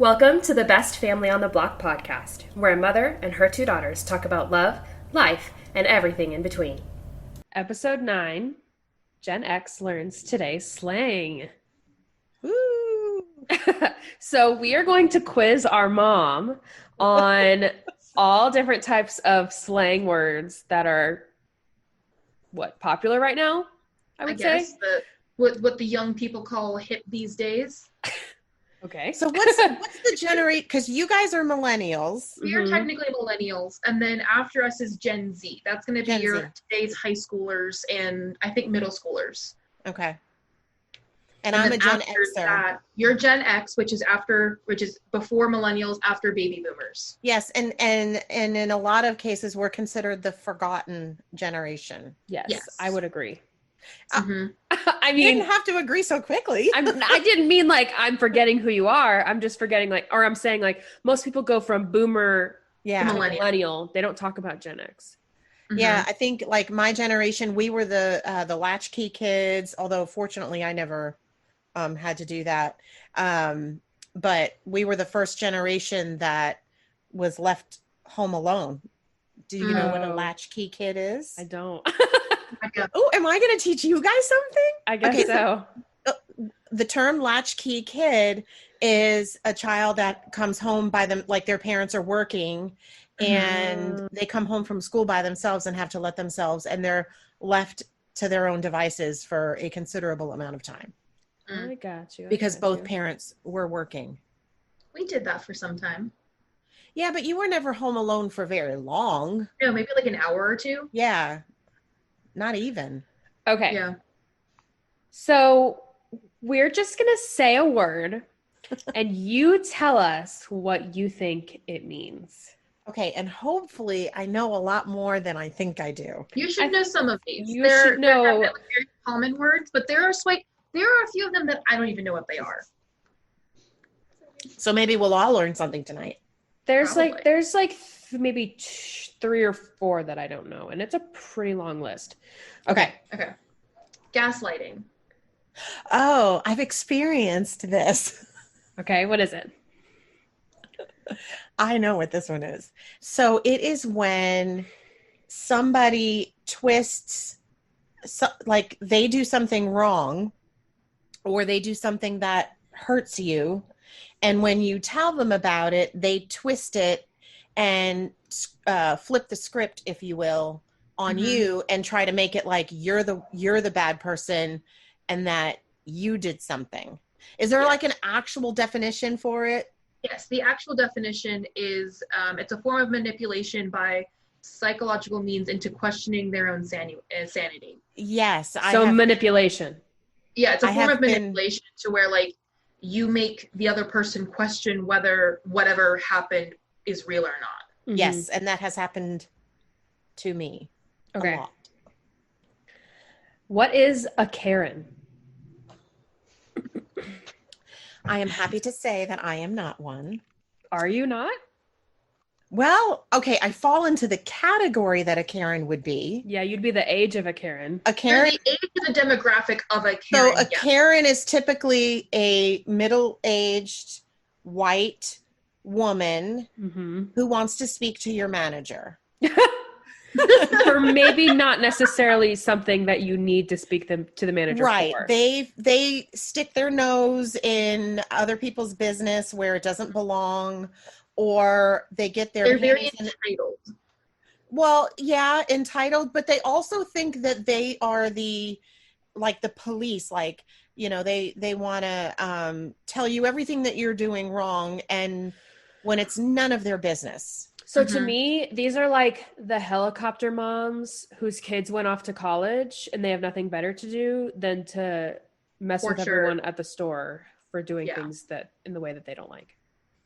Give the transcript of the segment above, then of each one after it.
Welcome to the Best Family on the Block podcast, where a mother and her two daughters talk about love, life, and everything in between. Episode 9, Gen X learns today's slang. Woo! So we are going to quiz our mom on all different types of slang words that are, popular right now, I would say. What the young people call hip these days. Okay. So what's the generate? Because you guys are millennials. We are technically millennials, and then after us is Gen Z. That's going to be today's high schoolers and I think middle schoolers. Okay. And I'm a Gen Xer. You're Gen X, which is before millennials, after baby boomers. Yes, and in a lot of cases, we're considered the forgotten generation. Yes. I would agree. I mean, you didn't have to agree so quickly. I didn't mean like I'm forgetting who you are. I'm just forgetting I'm saying like most people go from boomer to millennial. They don't talk about Gen X. Yeah, I think like my generation, we were the latchkey kids. Although fortunately, I never had to do that. But we were the first generation that was left home alone. Do you know what a latchkey kid is? I don't. Oh, am I going to teach you guys something? I guess so. The term latchkey kid is a child that comes home by them, like their parents are working and they come home from school by themselves and have to let themselves, and they're left to their own devices for a considerable amount of time. I got you. Because both parents were working. We did that for some time. Yeah, but you were never home alone for very long. No, maybe like an hour or two. Yeah. Not even. Okay. Yeah. So we're just going to say a word and you tell us what you think it means. Okay. And hopefully I know a lot more than I think I do. You should know some of these. They're very common words, but there are a few of them that I don't even know what they are. So maybe we'll all learn something tonight. There's maybe 3 or 4 that I don't know, and it's a pretty long list. Okay. Gaslighting. Oh, I've experienced this. Okay, what is it? I know what this one is. So it is when somebody twists, like they do something wrong or they do something that hurts you. And when you tell them about it, they twist it and flip the script, if you will, on you and try to make it like you're the bad person and that you did something. Is there like an actual definition for it? Yes, the actual definition is it's a form of manipulation by psychological means into questioning their own sanity. Yes. Manipulation. Yeah, it's a form of manipulation to where like you make the other person question whether whatever happened is real or not. Yes, and that has happened to me a lot. What is a Karen? I am happy to say that I am not one. Are you not? Well, okay, I fall into the category that a Karen would be. Yeah, you'd be the age of a Karen. A Karen, the age of the demographic of a Karen. So a Karen is typically a middle-aged white woman who wants to speak to your manager. Or maybe not necessarily something that you need to speak to the manager right. for. They stick their nose in other people's business where it doesn't belong, or they get their They're very entitled. Well, yeah, entitled, but they also think that they are the police, like, you know, they want to tell you everything that you're doing wrong, and when it's none of their business. So to me, these are like the helicopter moms whose kids went off to college and they have nothing better to do than to mess with everyone at the store for doing things that in the way that they don't like.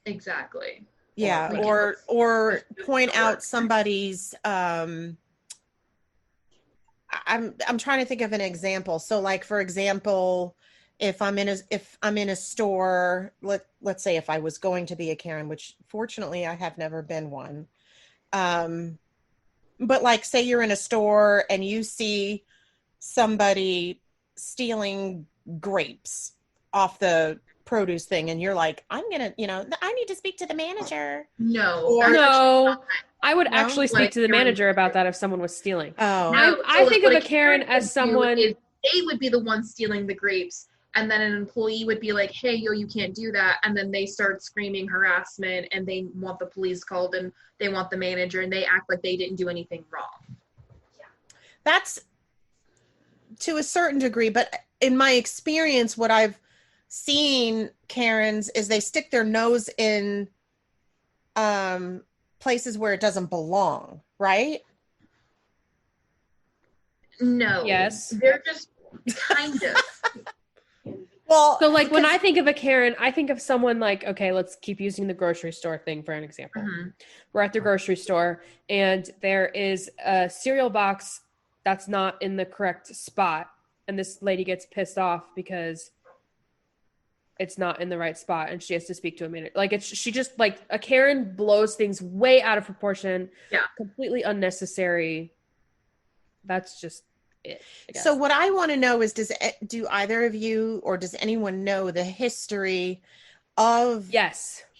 Exactly. Yeah, or point out somebody's I'm trying to think of an example. So like, for example, if I'm in a store, let's say if I was going to be a Karen, which fortunately I have never been one. But like, say you're in a store and you see somebody stealing grapes off the produce thing and you're like, I'm gonna, I need to speak to the manager. No. I would actually speak to the manager about that if someone was stealing. Oh. I think of a Karen as someone... They would be the ones stealing the grapes, and then an employee would be like, hey, you can't do that, and then they start screaming harassment, and they want the police called, and they want the manager, and they act like they didn't do anything wrong. Yeah. That's to a certain degree, but in my experience, what I've seen Karens is they stick their nose in places where it doesn't belong, right? No. Yes. They're just kind of. Well, so like when I think of a Karen, I think of someone like, okay, let's keep using the grocery store thing for an example. Mm-hmm. We're at the grocery store and there is a cereal box that's not in the correct spot. And this lady gets pissed off because it's not in the right spot and she has to speak to a manager. Like she just like a Karen blows things way out of proportion. Yeah. Completely unnecessary. That's just it. So what I want to know is, do either of you or does anyone know the history of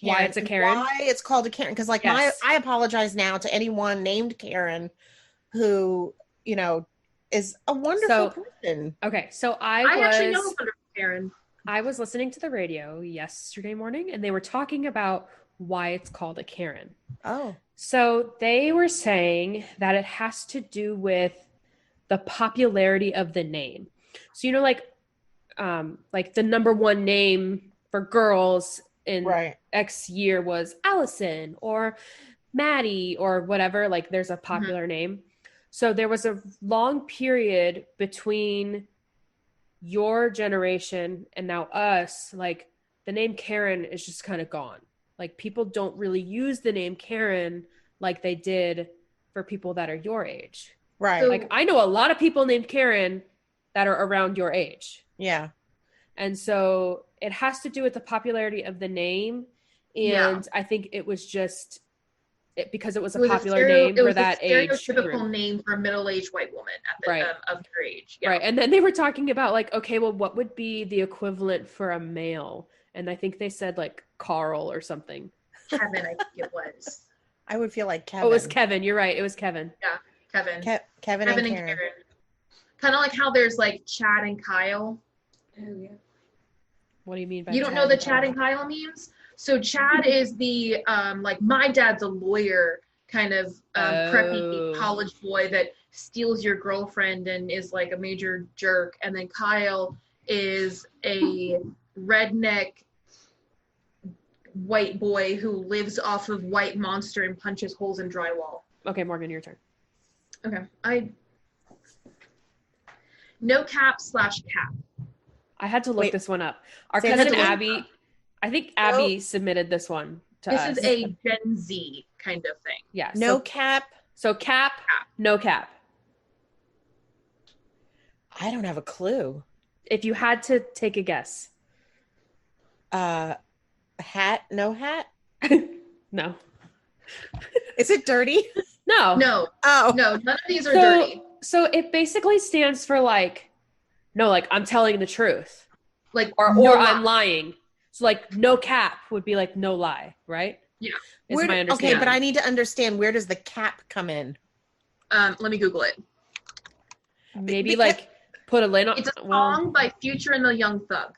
why it's a Karen? Why it's called a Karen? Because like I apologize now to anyone named Karen who, is a wonderful person. Okay. So I actually know a wonderful Karen. I was listening to the radio yesterday morning and they were talking about why it's called a Karen. Oh. So they were saying that it has to do with the popularity of the name. So, like the number one name for girls in X year was Allison or Maddie or whatever. Like there's a popular name. So there was a long period between your generation and now us, like the name Karen is just kind of gone. Like people don't really use the name Karen like they did for people that are your age. Right. So, like I know a lot of people named Karen that are around your age. Yeah. And so it has to do with the popularity of the name. And I think it was just because it was a popular name for that age. It was a stereotypical name for a middle-aged white woman at of your age. Yeah. Right. And then they were talking about like, okay, well, what would be the equivalent for a male? And I think they said like Carl or something. Kevin, I think it was. I would feel like Kevin. Oh, it was Kevin. You're right. It was Kevin. Yeah, Kevin. Kevin and Karen. Kind of like how there's like Chad and Kyle. Oh, yeah. What do you mean by You don't know the Chad and Kyle memes? So Chad is the like my dad's a lawyer kind of preppy college boy that steals your girlfriend and is like a major jerk, and then Kyle is a redneck white boy who lives off of White Monster and punches holes in drywall. Okay, Morgan, your turn. Okay, no cap / cap. I had to look this one up. Our cousin Abby. I think Abby submitted this one to us. This is a Gen Z kind of thing. Yeah. No cap. So cap, no cap. I don't have a clue. If you had to take a guess. Hat, no hat? No. Is it dirty? No. Oh. No, none of these are dirty. So it basically stands for like, no, like I'm telling the truth. Like or I'm lying. So like no cap would be like no lie, right? Yeah. Is my understanding. Okay, but I need to understand, where does the cap come in? Let me Google it. Maybe like put a lid on. It's a song by Future and the Young Thug.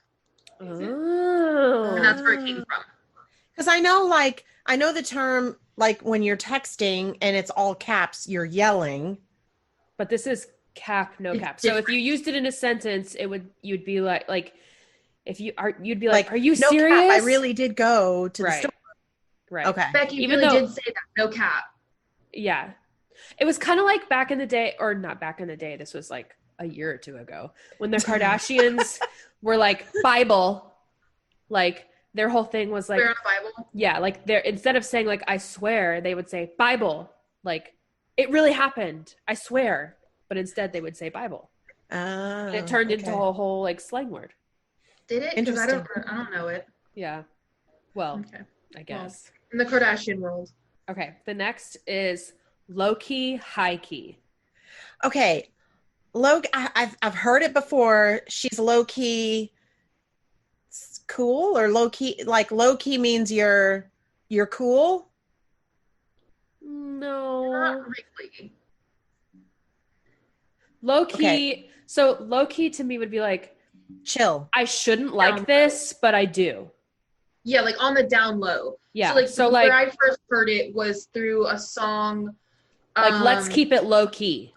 Oh. And that's where it came from. Because I know the term, like when you're texting and it's all caps, you're yelling. But this is cap, no cap. So if you used it in a sentence, you'd be like if you'd be like, are you no serious? Cap, I really did go to the store. Right. Okay. Becky did say that. No cap. Yeah. It was kind of like back in the day, or not back in the day. This was like a year or two ago when the Kardashians were like Bible, like their whole thing was like, swear on the Bible. Yeah. Like instead of saying like, I swear, they would say Bible. Like it really happened. I swear. But instead they would say Bible. And it turned into a whole like slang word. Did it? Because I don't know it. Yeah. Well, I guess. Well, in the Kardashian world. Okay. The next is low key, high key. Okay. I've heard it before. She's low key cool, or low key? Like low key means you're cool. No. Not really. Low key. Okay. So low key to me would be like, chill. I shouldn't like this, but I do. Yeah, like on the down low. Yeah. So where I first heard it was through a song. Like, let's keep it low key.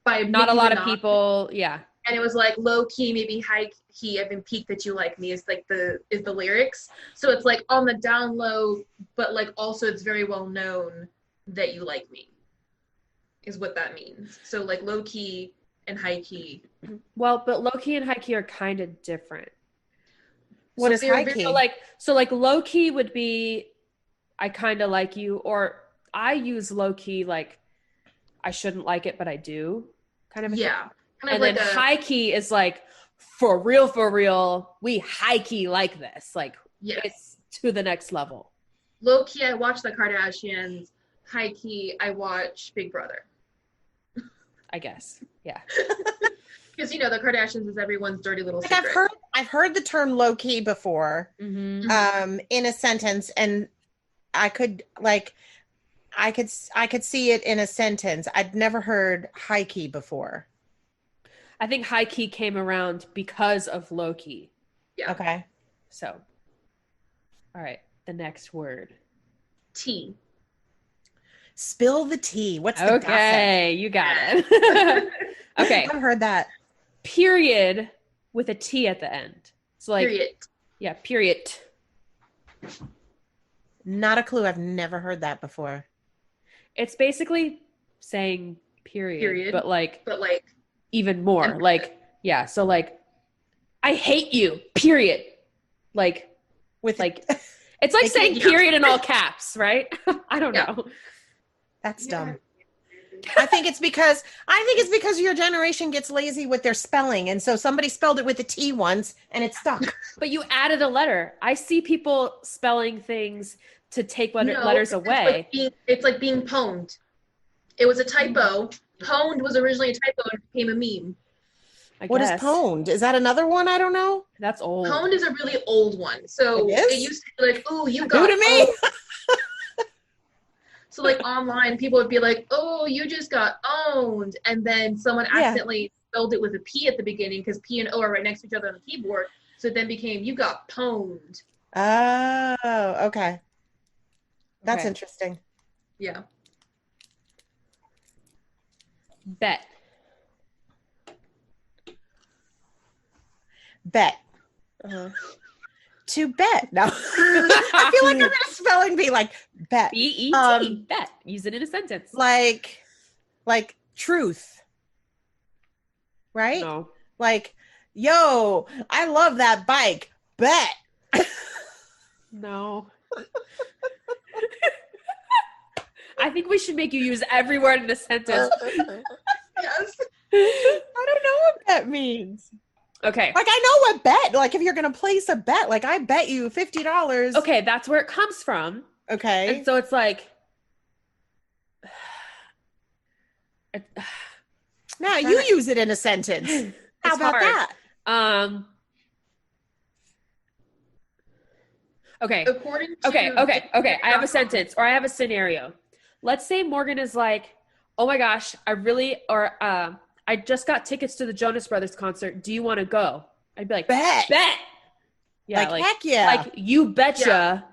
By not Nicki a lot Minaj. of people. Yeah. And it was like low key, maybe high key, I've been peaked that you like me is like the lyrics. So it's like on the down low, but like also it's very well known that you like me, is what that means. So like low key and high key. Well, but low key and high key are kind of different. What is high key? So like low key would be, I kind of like you, or I use low key like I shouldn't like it, but I do, kind of. Yeah. And then high key is like, for real, we high key like this. Like, yes. It's to the next level. Low key, I watch the Kardashians. High key, I watch Big Brother. I guess. Yeah. Because, you know, the Kardashians is everyone's dirty little secret. I've heard the term low key before, in a sentence, and I could see it in a sentence. I'd never heard high key before. I think high key came around because of low key. Yeah. Okay. So, all right. The next word. Tea. Spill the tea. What's the gossip? Okay, you got it. Okay. I've heard that. Period with a T at the end. So like, period. Yeah, period. Not a clue. I've never heard that before. It's basically saying period. But like even more. Emphasis. Like, yeah. So like, I hate you, period. Like, with like, it's like saying period in all caps, right? I don't know. That's dumb. I think it's because your generation gets lazy with their spelling, and so somebody spelled it with a T once and it stuck. But you added a letter. I see people spelling things to take letters away. It's like being pwned. It was a typo. Pwned was originally a typo and it became a meme. What is pwned? Is that another one? I don't know. That's old. Pwned is a really old one. So it used to be like, oh, you got Who to me? So like online, people would be like, oh, you just got owned. And then someone accidentally spelled it with a P at the beginning because P and O are right next to each other on the keyboard. So it then became, you got pwned. Oh, okay. That's interesting. Yeah. Bet. To bet. No. I feel like I'm going to spell and be like bet. B-E-T. Bet. Use it in a sentence. Like truth. Right? No. Like, yo, I love that bike. Bet. No. I think we should make you use every word in a sentence. Yes. I don't know what bet means. Okay. Like, I know what bet. Like, if you're going to place a bet, like, I bet you $50. Okay, that's where it comes from. Okay. And so it's like... Now, you use it in a sentence. How about that? Okay. According to Okay. I have a sentence, or I have a scenario. Let's say Morgan is like, oh my gosh, I just got tickets to the Jonas Brothers concert. Do you want to go? I'd be like, bet. Yeah, like heck yeah. Like, you betcha.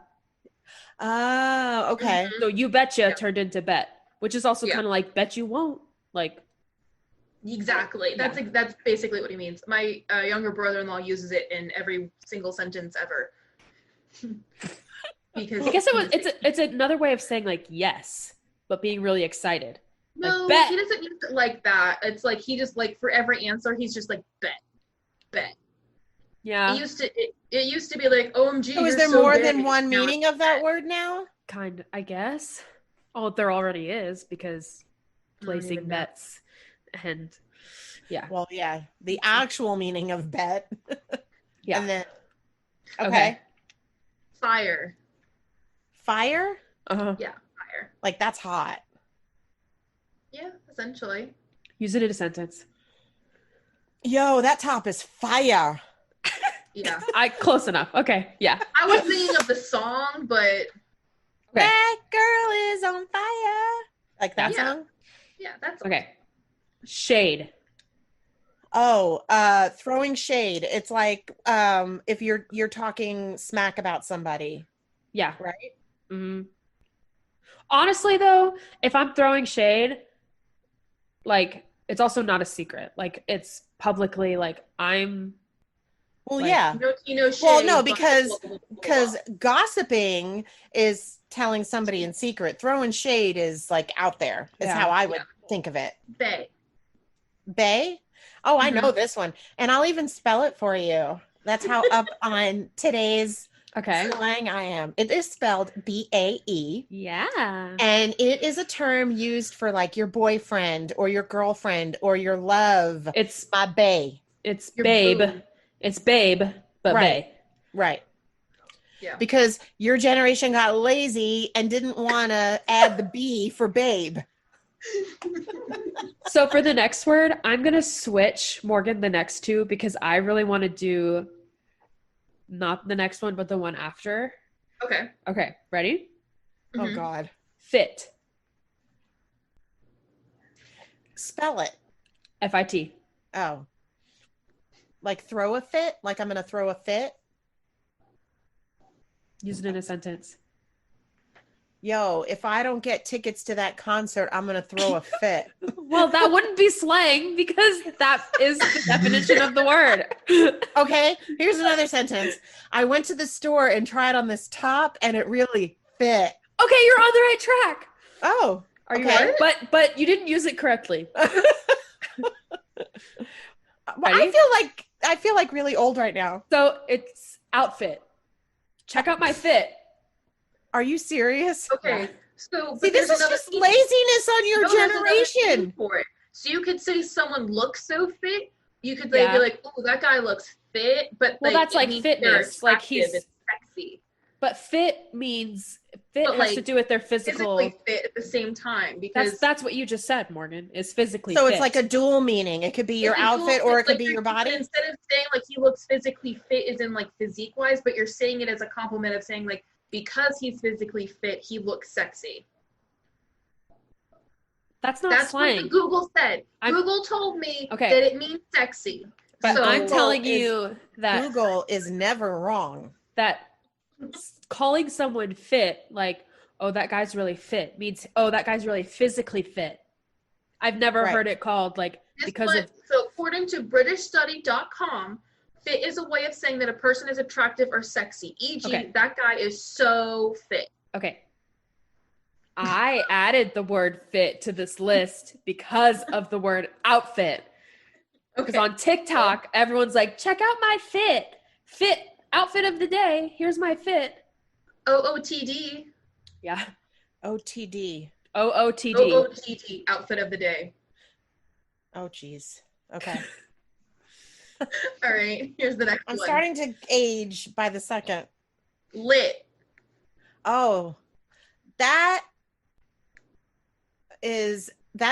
Oh, okay. So you betcha turned into bet, which is also kind of like bet you won't. Like, exactly. That's basically what he means. My younger brother-in-law uses it in every single sentence ever. Because I guess it's another way of saying like yes, but being really excited. No, like, he doesn't use it like that. It's like he just like for every answer he's just like bet. Yeah. It used to be like OMG. So is there more than one meaning of that word now? Kind of, I guess. Oh, there already is because placing bets and Well, yeah, the actual meaning of bet. Yeah. And then okay. Fire. Uh-huh. Yeah, fire. Like that's hot. Yeah, essentially. Use it in a sentence. Yo, that top is fire. Yeah. Close enough. Okay. Yeah. I was thinking of the song, but Okay. That girl is on fire. Like that song? Yeah, that's okay. Shade. Oh, throwing shade. It's like if you're talking smack about somebody. Yeah. Right? Mm-hmm. Honestly, though, if I'm throwing shade, like it's also not a secret. Like it's publicly like I'm. Well, like, yeah. shade. Well, no, because gossiping is telling somebody in secret. Throwing shade is like out there. Is how I would think of it. Bay. Bay? Oh, I know this one. And I'll even spell it for you. That's how up on today's slang I am. It is spelled B-A-E. Yeah. And it is a term used for like your boyfriend or your girlfriend or your love. It's my bae. It's your babe. Boo. It's babe, but right. bae. Right. Yeah. Because your generation got lazy and didn't want to add the B for babe. So for the next word, I'm going to switch, Morgan, the next two, because I really want to do not the next one, but the one after. Okay. Okay. Ready? Mm-hmm. Oh, God. Fit. Spell it. F-I-T. Oh. Like throw a fit? Like I'm going to throw a fit? Use it in a sentence. Yo, if I don't get tickets to that concert, I'm going to throw a fit. Well, that wouldn't be slang because that is the definition of the word. Okay, here's another sentence. I went to the store and tried on this top and it really fit. Okay, you're on the right track. Oh, are you right? But you didn't use it correctly. Well, I feel like really old right now. So it's outfit. Check out my fit. Are you serious? Okay. So see, this is just laziness on your generation. For it. So you could say someone looks so fit. You could be like, "Oh, that guy looks fit," but that's like fitness. Like he's sexy. But fit means has to do with their physically fit at the same time, because that's what you just said, Morgan. Is physically. So fit. it's like a dual meaning. It could be your outfit or it could be your body. Instead of saying like he looks physically fit, is in like physique wise, but you're saying it as a compliment of saying like, because he's physically fit, he looks sexy. That's not slang. What Google said. Google told me that it means sexy. But I'm telling you that Google is never wrong. That calling someone fit, like, oh, that guy's really fit, means, oh, that guy's really physically fit. I've never heard it called like So according to BritishStudy.com, fit is a way of saying that a person is attractive or sexy. E.g., that guy is so fit. Okay. I added the word fit to this list because of the word outfit. Because on TikTok, everyone's like, check out my fit. Fit outfit of the day. Here's my fit. OOTD. Yeah. OTD. OOTD. OOTD. Outfit of the day. Oh, geez. Okay. All right. Here's the next one. I'm starting to age by the second. Lit. Oh, that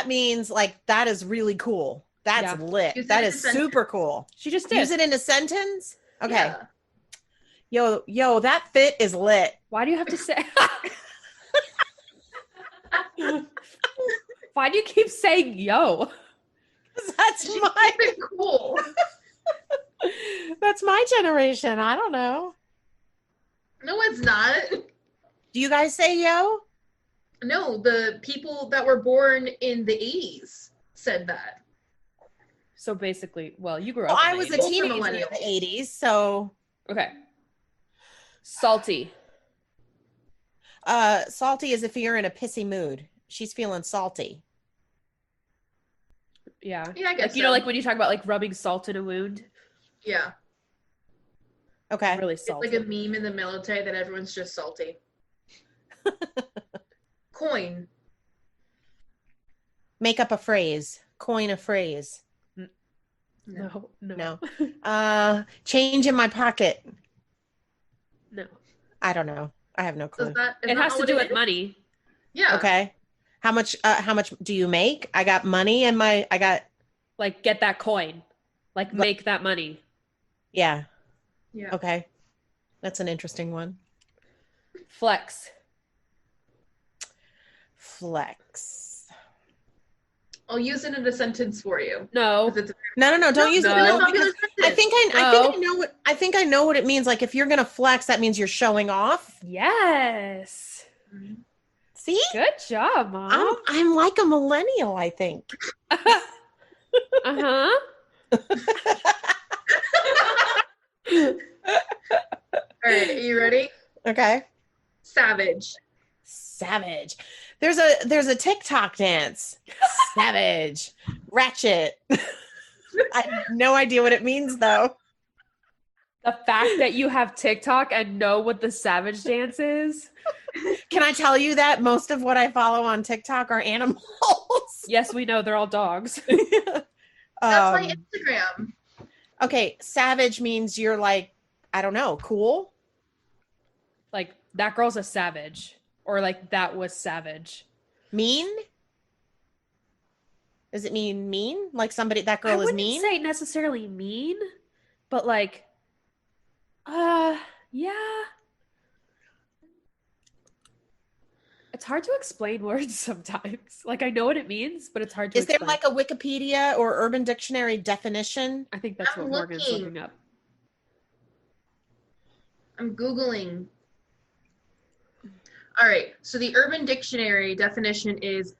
means like that is really cool. That's lit. That is super cool. She just did. Use it in a sentence? Okay. Yeah. Yo, that fit is lit. Why do you have to say Why do you keep saying yo? That's cool. That's my generation. I don't know. No, it's not. Do you guys say yo? No, the people that were born in the 80s said that. So basically, well, you grew up. Well, I was a teenager in the 80s, so. Okay. Salty. Salty is if you're in a pissy mood. She's feeling salty. Yeah. Yeah, I guess like, you know, like when you talk about like rubbing salt in a wound. Yeah. Okay. Really salty. It's like a meme in the military that everyone's just salty. Coin. Make up a phrase. Coin a phrase. No. Change in my pocket. No. I don't know. I have no clue. It has to do with money. Yeah. Okay. How much do you make? I got money in like get that coin. Like make that money. Yeah. Yeah. Okay. That's an interesting one. Flex. Flex. I'll use it in a sentence for you. No. No. Don't use it. In a No, popular because sentence. I think I know what it means. Like if you're gonna flex, that means you're showing off. Yes. See? Good job, Mom. I'm like a millennial, I think. Uh-huh. All right, are you ready? Okay. Savage. There's a TikTok dance. Savage. Ratchet. I have no idea what it means though. The fact that you have TikTok and know what the savage dance is. Can I tell you that most of what I follow on TikTok are animals? Yes, we know they're all dogs. That's my Instagram. Okay, savage means you're like, I don't know, cool? Like, that girl's a savage. Or like, that was savage. Mean? Does it mean mean? Like that girl is mean? I wouldn't say necessarily mean, but like, yeah. It's hard to explain words sometimes. Like, I know what it means, but it's hard to explain. Is there like a Wikipedia or Urban Dictionary definition? I think that's what Morgan's looking up. I'm Googling. All right, so the Urban Dictionary definition is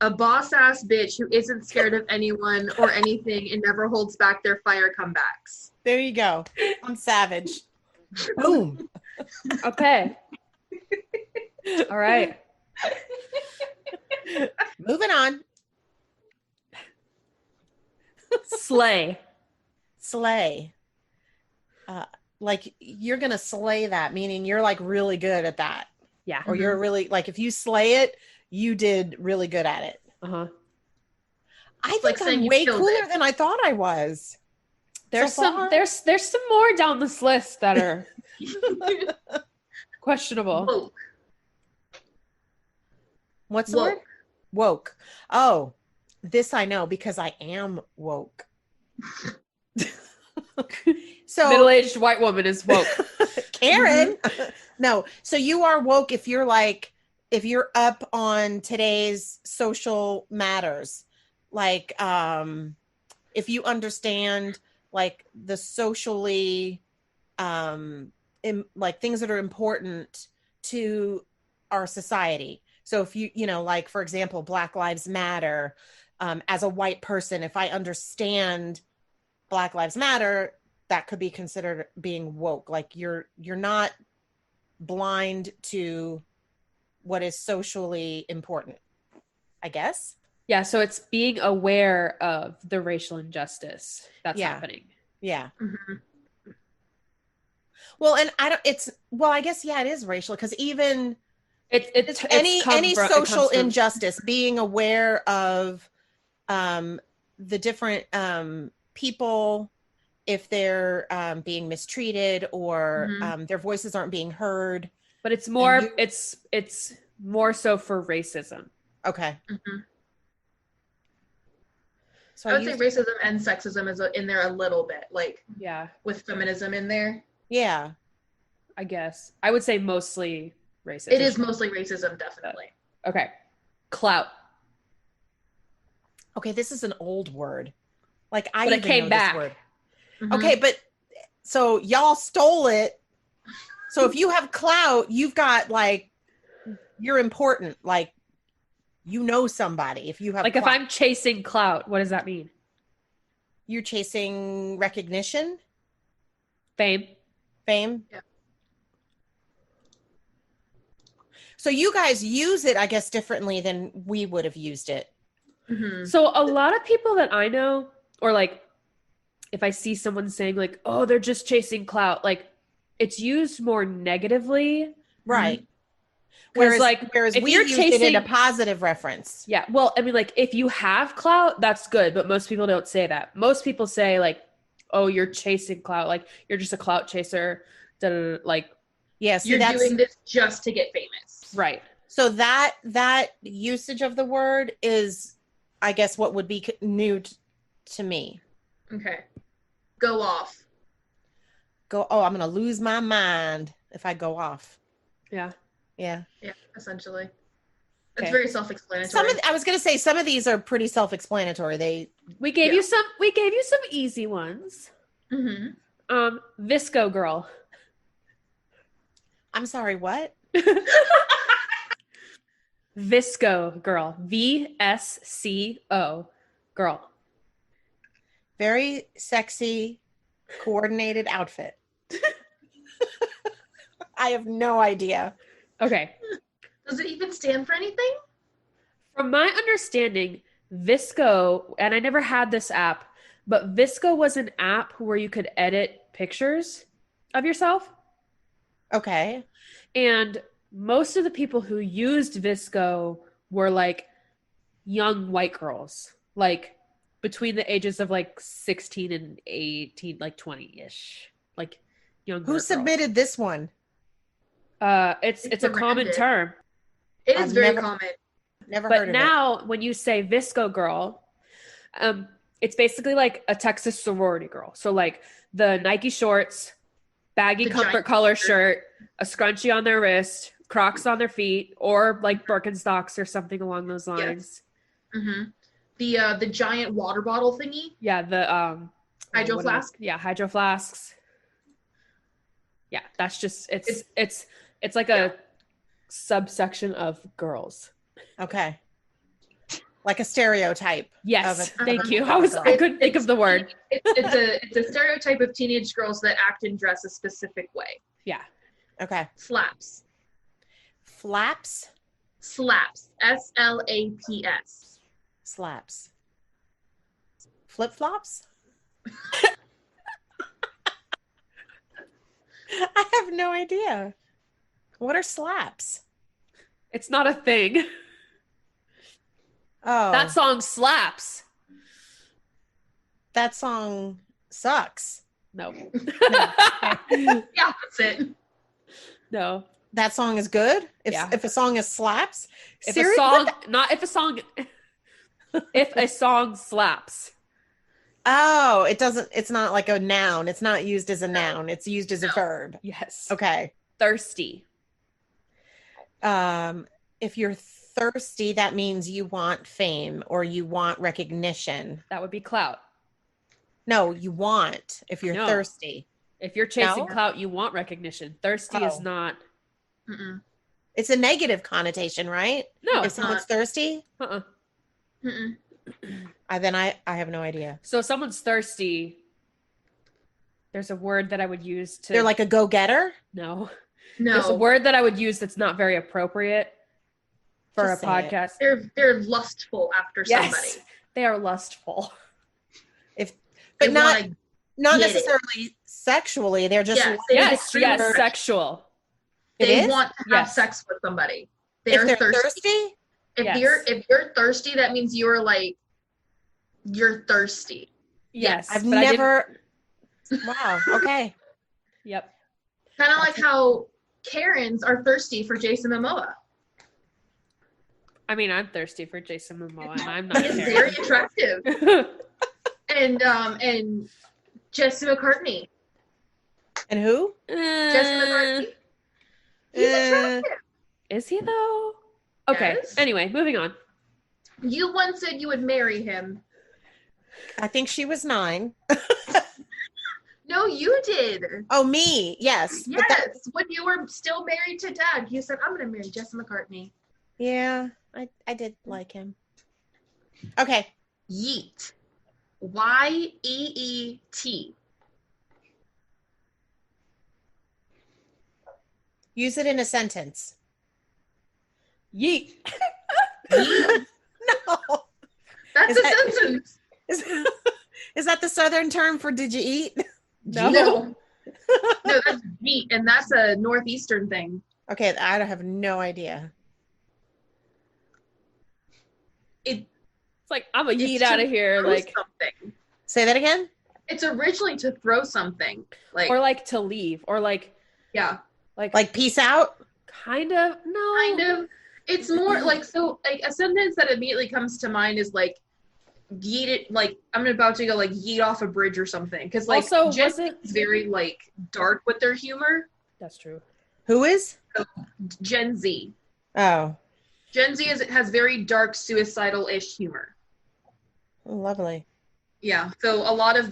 a boss-ass bitch who isn't scared of anyone or anything and never holds back their fire comebacks. There you go. I'm savage. Boom. Okay. All right. Moving on. Slay. Like you're going to slay that, meaning you're like really good at that. Yeah. Or you're really like, if you slay it, you did really good at it. Uh-huh. I think I'm way cooler than I thought I was. There's some more down this list that are questionable. Woke. What's the word? Woke. Oh, this I know because I am woke. So middle-aged white woman is woke. Karen. No. So you are woke if you're up on today's social matters. Like if you understand like the socially like things that are important to our society. So if you like, for example, Black Lives Matter, as a white person, if I understand Black Lives Matter, that could be considered being woke. Like you're not blind to what is socially important, I guess. Yeah, so it's being aware of the racial injustice that's happening. Yeah. Mm-hmm. Well, and I guess, yeah, it is racial because even it's any social injustice, being aware of the different people, if they're being mistreated or their voices aren't being heard. But it's more it's more so for racism. Okay. Mm-hmm. So I would say racism and sexism is in there a little bit, like with feminism in there. Yeah. I guess. I would say mostly racism. It is mostly racism, definitely. Okay. Clout. Okay, this is an old word. Like but it came back. This word. Mm-hmm. Okay, but so y'all stole it. So if you have clout, you've got like, you're important. Like, you know somebody. If you have like, clout. If I'm chasing clout, what does that mean? You're chasing recognition, fame. Yeah. So you guys use it, I guess, differently than we would have used it. Mm-hmm. So a lot of people that I know, or like, if I see someone saying like, "Oh, they're just chasing clout," like, it's used more negatively, right? Whereas if we used it in a positive reference. Yeah. Well, I mean, like, if you have clout, that's good, but most people don't say that. Most people say like, "Oh, you're chasing clout," like you're just a clout chaser. Like, yes, you're doing this just to get famous, right? So that usage of the word is, I guess, what would be new to me. Okay, go off. I'm gonna lose my mind if I go off. Yeah. Yeah, essentially. Okay. It's very self-explanatory. I was gonna say some of these are pretty self-explanatory. We gave you some easy ones. Mm-hmm. Visco girl. I'm sorry, what? Visco girl. VSCO girl. Very sexy, coordinated outfit. I have no idea. Okay. Does it even stand for anything? From my understanding, Visco, and I never had this app, but Visco was an app where you could edit pictures of yourself. Okay. And most of the people who used Visco were like young white girls, like between the ages of like 16 and 18, like 20-ish, like young. Who submitted this one? It's a common term. It is very common. Never heard of it. But now when you say Visco girl, it's basically like a Texas sorority girl. So like the Nike shorts, baggy comfort color shirt, a scrunchie on their wrist, Crocs on their feet, or like Birkenstocks or something along those lines. Yes. Mm-hmm. The giant water bottle thingy. Yeah, the hydro flask. Yeah, hydro flasks. Yeah, that's just it's like a subsection of girls. Okay. Like a stereotype. Yes, thank you. I couldn't think of the word. It's a stereotype of teenage girls that act and dress a specific way. Yeah. Okay. Slaps. Flaps? Slaps. SLAPS. Slaps. Flip-flops? I have no idea. What are slaps? It's not a thing. Oh. That song slaps. That song sucks. No. Yeah, that's it. No. That song is good? If a song is slaps? If a song slaps. Oh, it's not like a noun. It's not used as a noun. It's used as a verb. Yes. Okay. Thirsty. If you're thirsty, that means you want fame or you want recognition. That would be clout. No, you want if you're thirsty. If you're chasing clout, you want recognition. Thirsty is not. Mm-mm. It's a negative connotation, right? No, if someone's thirsty. Mm-mm. Then I have no idea. So if someone's thirsty, there's a word that I would use to. They're like a go-getter? No. No. There's a word that I would use that's not very appropriate for a podcast. They're lustful after somebody. They are lustful. But not necessarily sexually. They're just yes, sexual. They want to have sex with somebody. They're thirsty. If you're thirsty, that means you're thirsty. Yes. I've never. Wow. Okay. Yep. Kind of like how Karens are thirsty for Jason Momoa. I mean, I'm thirsty for Jason Momoa, and I'm not. He's very attractive. And Jesse McCartney. And who? Jesse McCartney. He's attractive. Is he though? Okay. Yes. Anyway, moving on. You once said you would marry him. I think she was 9. No, you did. Oh, me. Yes. Yes. When you were still married to Doug, you said, I'm going to marry Jesse McCartney. Yeah, I did like him. Okay. Yeet. YEET. Use it in a sentence. Yeet. Yeet. No. That's a sentence. Is that the Southern term for did you eat? No. No, that's yeet, and that's a Northeastern thing. Okay, I have no idea. It's like, I'm a yeet out of here. Like something. Say that again? It's originally to throw something. Or like to leave. Or like. Yeah. Like peace out? Kind of. No. Kind of. It's more like, so like a sentence that immediately comes to mind is like, yeet it, like I'm about to go like yeet off a bridge or something. Because like Also, Gen was Z it? is very like dark with their humor. That's true. Who is? So, Gen Z. Oh, Gen Z has very dark, suicidal-ish humor. lovely. Yeah. So a lot of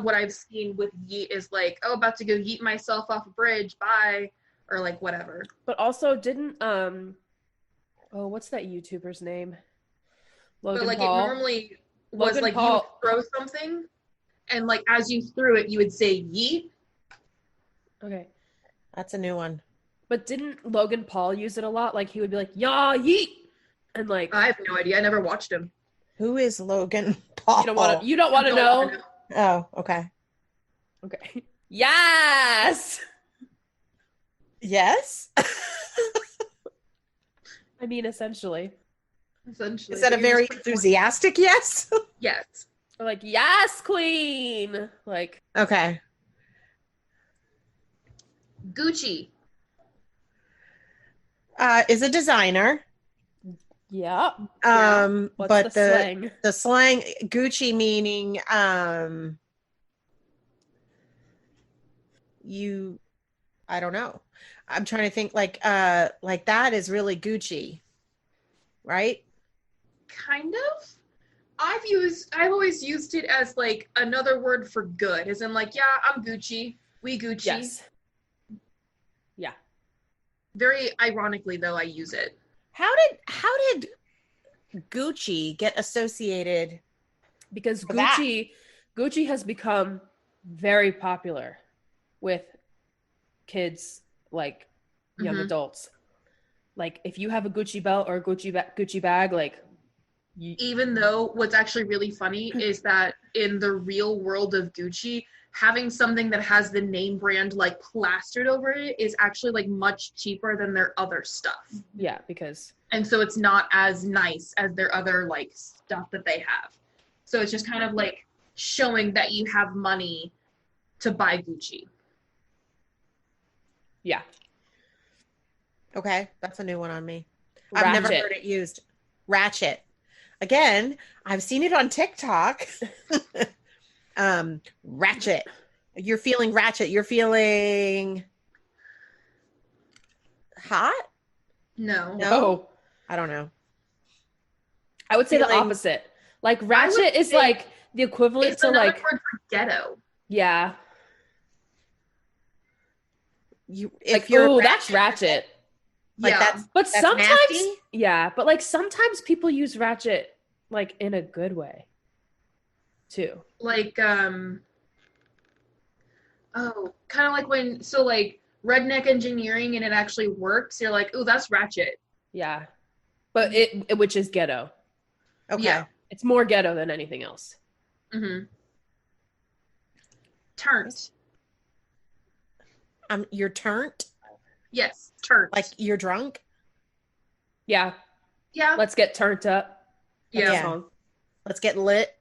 what I've seen with yeet is like, oh, about to go yeet myself off a bridge, bye, or like whatever. But also, didn't what's that YouTuber's name? But Logan like it Paul. normally was Logan like you would Paul. throw something, and like as you threw it, you would say yeet. Okay. That's a new one. But didn't Logan Paul use it a lot? Like he would be like, "Yeah, yeet," and like I have no idea. I never watched him. Who is Logan Paul? You don't want to know. Oh, okay. Okay. Yes. Yes. I mean, essentially. Essentially. Is that a very enthusiastic yes? Yes. Or like, yes, queen. Like, Okay. Gucci. Is a designer. yeah. What's but the slang? The slang Gucci meaning I don't know. I'm trying to think like that is really Gucci, right? Kind of. I've always used it as like another word for good, as in like, yeah, I'm Gucci. We Gucci. Yes. Yeah. Very ironically though, I use it. How did Gucci get associated? Because Gucci has become very popular with kids, like young adults. Like if you have a Gucci belt or a Gucci bag, like even though what's actually really funny is that in the real world of Gucci, having something that has the name brand like plastered over it is actually like much cheaper than their other stuff. Yeah, because and so it's not as nice as their other like stuff that they have. So it's just kind of like showing that you have money to buy Gucci. Yeah. Okay, that's a new one on me. Ratchet. I've never heard it used. Ratchet. Again, I've seen it on TikTok. Ratchet. You're feeling ratchet. You're feeling hot? No. I don't know. I would say the opposite. Like ratchet is like the equivalent to like word for ghetto. Yeah. If you're that's ratchet. Like yeah. But that's sometimes nasty? Yeah, but like sometimes people use ratchet like in a good way too. Like kind of like when like redneck engineering and it actually works, you're like, "Oh, that's ratchet." Yeah. But it which is ghetto. Okay. Yeah. It's more ghetto than anything else. Mhm. Turnt. You're turnt? Yes, turnt. Like you're drunk? Yeah. Yeah. Let's get turned up. That's Yeah. a song. Let's get lit.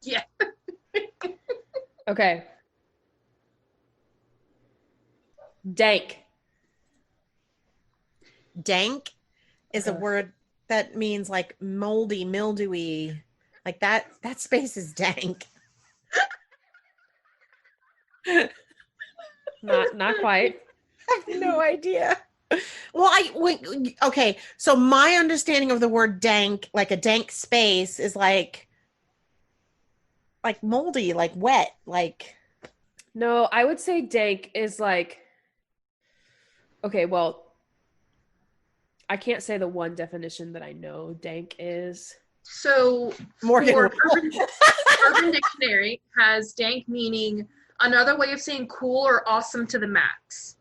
Yeah. Okay. Dank. Dank is a word that means like moldy, mildewy. Like that space is dank. Not quite. I have no idea. Well, okay. So my understanding of the word dank, like a dank space, is like moldy, like wet, like. No, I would say dank is like. Okay, well, I can't say the one definition that I know dank is. So Morgan Urban Dictionary has dank meaning another way of saying cool or awesome to the max.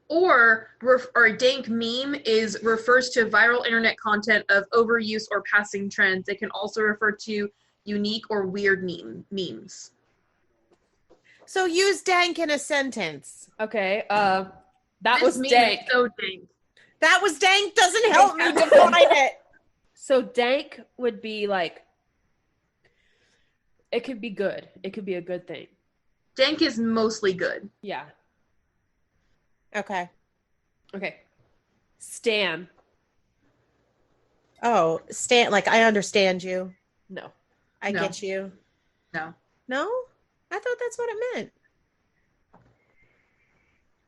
Or a dank meme refers to viral internet content of overuse or passing trends. It can also refer to unique or weird memes. So use dank in a sentence. Okay, that was meme dank. Is so dank. That was dank doesn't help me define it. So dank would be like, it could be good. It could be a good thing. Dank is mostly good. Yeah. Okay. Okay. Stan. Oh, like I understand you. No. I No. get you. No. No? I thought that's what it meant.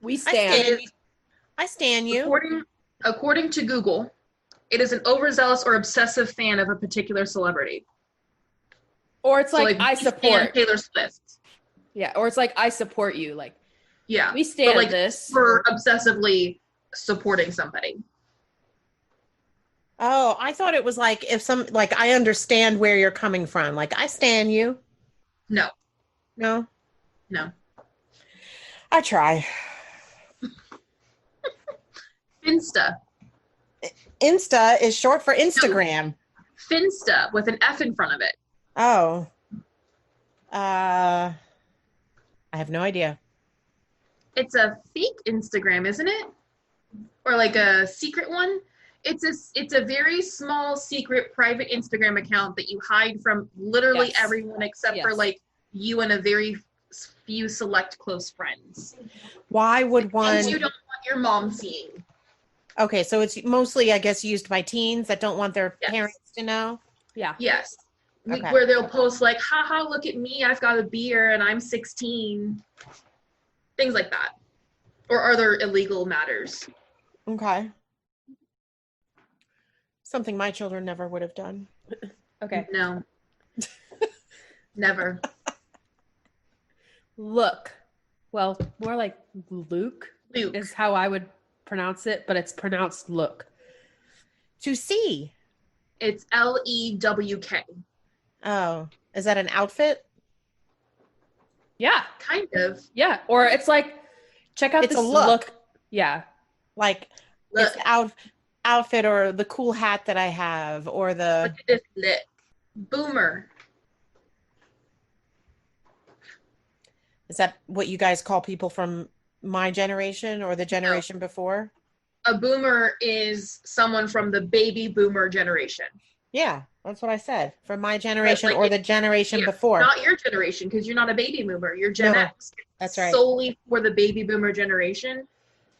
We stand. I stand you. According to Google, it is an overzealous or obsessive fan of a particular celebrity. Or it's So, like I support Taylor Swift. Yeah, or it's like I support you. Like, yeah, we stand this. For obsessively supporting somebody. Oh, I thought it was like I understand where you're coming from. Like I stand you. No. No. No. I try. Finsta. Insta is short for Instagram. No. Finsta with an F in front of it. Oh. I have no idea. It's a fake Instagram, isn't it? Or like a secret one? It's a very small, secret, private Instagram account that you hide from literally everyone except for like you and a very few select close friends. Why would one? Things you don't want your mom seeing. Okay, so it's mostly, I guess, used by teens that don't want their parents to know. Yeah. Yes. Okay. Where they'll post like, haha, look at me, I've got a beer and I'm 16. Things like that. Or other illegal matters. Okay. Something my children never would have done. Okay. No. Never. Look. Well, more like Luke is how I would pronounce it, but it's pronounced look. To see. It's Lewk. Oh, is that an outfit? Yeah. Kind of. Yeah. Or it's like, check out this look. Yeah. Like look. It's the outfit or the cool hat that I have or the... Look at this lick. Boomer. Is that what you guys call people from my generation or the generation before? A boomer is someone from the baby boomer generation. Yeah, that's what I said. From my generation or the generation before. Not your generation, because you're not a baby boomer. You're Gen X. That's right. Solely for the baby boomer generation.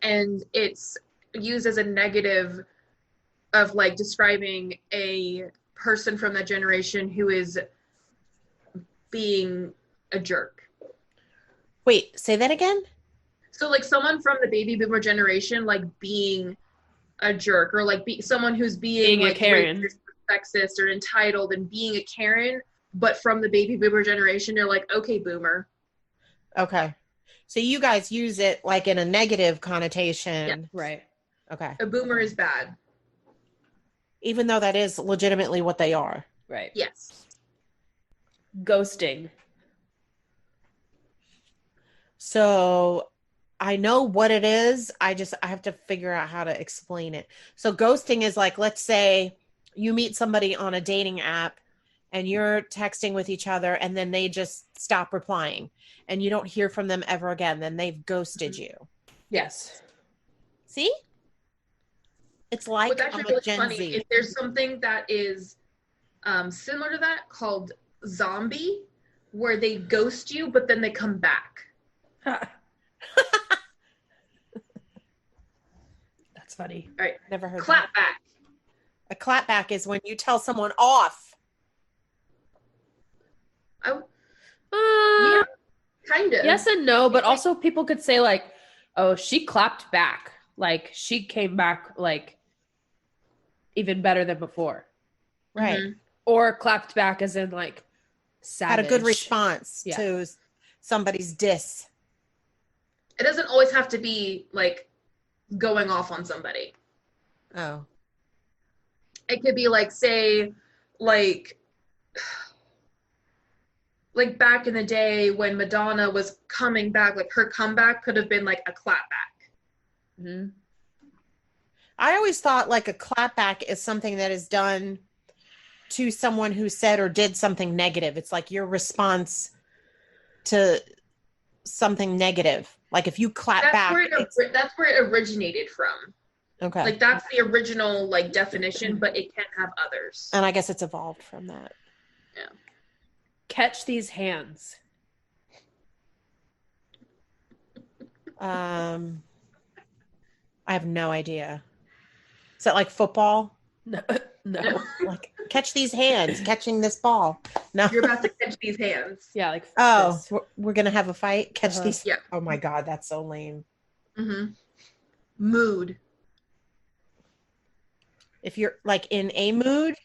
And it's used as a negative of like describing a person from that generation who is being a jerk. Wait, say that again? So like someone from the baby boomer generation, like being a jerk or like someone who's being like a Karen, racist, sexist or entitled and being a Karen, but from the baby boomer generation, they're like, okay, boomer. Okay. So you guys use it like in a negative connotation. Yeah. Right. Okay. A boomer is bad. Even though that is legitimately what they are. Right. Yes. Ghosting. So I know what it is. I have to figure out how to explain it. So ghosting is like, let's say you meet somebody on a dating app and you're texting with each other and then they just stop replying and you don't hear from them ever again. Then they've ghosted you. Yes. See? It's like what's actually I'm a really Gen funny Z. is there's something that is similar to that called zombie, where they ghost you, but then they come back. That's funny. All right. Never heard Clap that. back. A clapback is when you tell someone off. Yeah, kind of. Yes and no, but also people could say like, oh, she clapped back. Like she came back like even better than before. Right. Mm-hmm. Or clapped back as in like savage. Had a good response to somebody's diss. It doesn't always have to be like going off on somebody. Oh. It could be like, say, like back in the day when Madonna was coming back, like her comeback could have been like a clapback. Mm-hmm. I always thought like a clapback is something that is done to someone who said or did something negative. It's like your response to something negative. Like if you clap back. That's where it originated from. Okay. Like that's the original like definition, but it can have others. And I guess it's evolved from that. Yeah. Catch these hands. I have no idea. Is that like football? No. No. Like, catch these hands, catching this ball. No. You're about to catch these hands. Yeah, like Oh, we're going to have a fight? Catch these? Yeah. Oh my God, that's so lame. Mm-hmm. Mood. If you're like in a mood.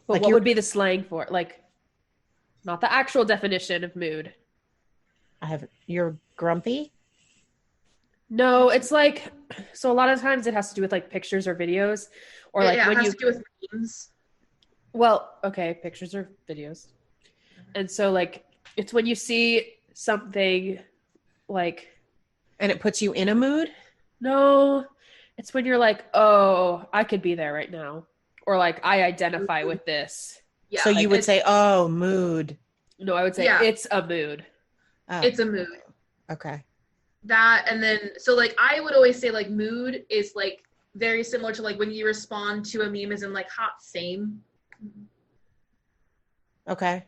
But like what would be the slang for it? Like, not the actual definition of mood. You're grumpy? No, it's like, so a lot of times it has to do with like pictures or videos, or like it when has you, to do with memes. well, okay, pictures or videos. And so like, it's when you see something like, And it puts you in a mood? no, it's when you're like, oh, I could be there right now. Or like, I identify with this. Yeah. So like you would say, oh, mood. No, I would say it's a mood. Oh, it's a mood. okay. That, and then, so like, I would always say like mood is like very similar to like when you respond to a meme as in like hot same. Okay.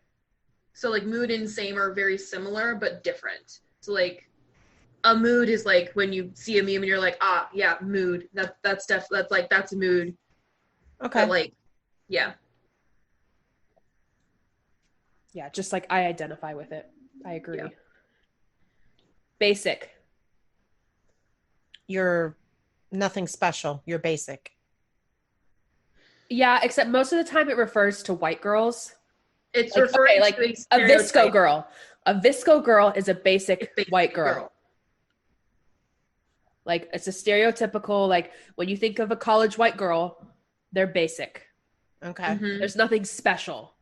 So like mood and same are very similar but different. So like a mood is like when you see a meme and you're like, ah, yeah, mood. That's a mood. Okay. But like, yeah. Yeah, just like I identify with it. I agree. Yeah. Basic. You're nothing special. You're basic. Yeah, except most of the time it refers to white girls. It's Like, referring okay, like to a visco girl. A visco girl is a basic white girl. Like, it's a stereotypical, like, when you think of a college white girl, they're basic. Okay. Mm-hmm. There's nothing special.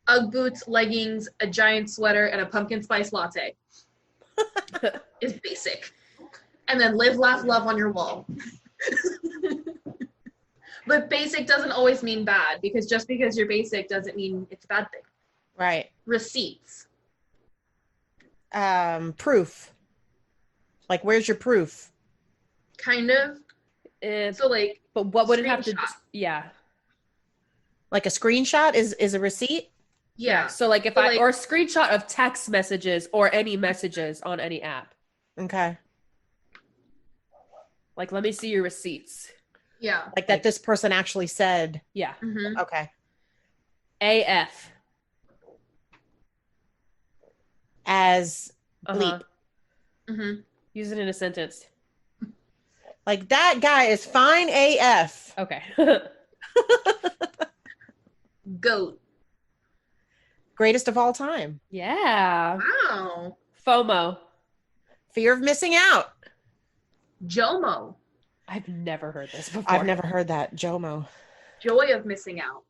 Ugg boots, leggings, a giant sweater, and a pumpkin spice latte is basic. And then live, laugh, love on your wall. But basic doesn't always mean bad, because just because you're basic doesn't mean it's a bad thing. Right. Receipts. Proof. Like, where's your proof? Kind of. So like, but what would it have to? screenshot. Yeah. Like a screenshot is a receipt? Yeah. So like if or a screenshot of text messages or any messages on any app. Okay. Like, let me see your receipts. Yeah. Like that this person actually said. Yeah. Mm-hmm. Okay. AF. As bleep. Mm-hmm. Use it in a sentence. Like, that guy is fine AF. Okay. Goat. Greatest of all time. Yeah. Wow. FOMO. Fear of missing out. JOMO. I've never heard this before. I've never heard that. JOMO. Joy of missing out.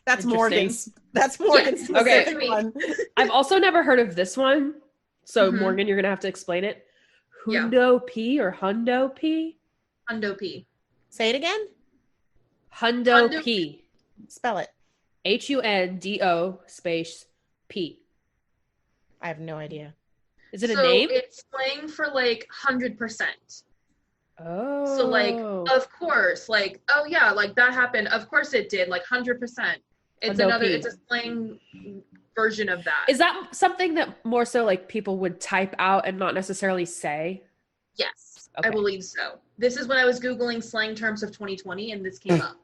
That's Interesting. Morgan's. That's Morgan's. Yeah. Okay. One. I've also never heard of this one. So, Mhm. Morgan, you're going to have to explain it. Yeah. Hundo P or Hundo P? Hundo P. Say it again. Hundo Hundo P. Spell it. HUNDO space P. I have no idea. Is it a name? It's slang for like 100%. Oh. So like, of course, like, oh yeah, like that happened. Of course it did, like 100%. It's Hundo P. it's a slang version of that. Is that something that more so like people would type out and not necessarily say? Yes, Okay. I believe so. This is when I was Googling slang terms of 2020 and this came up.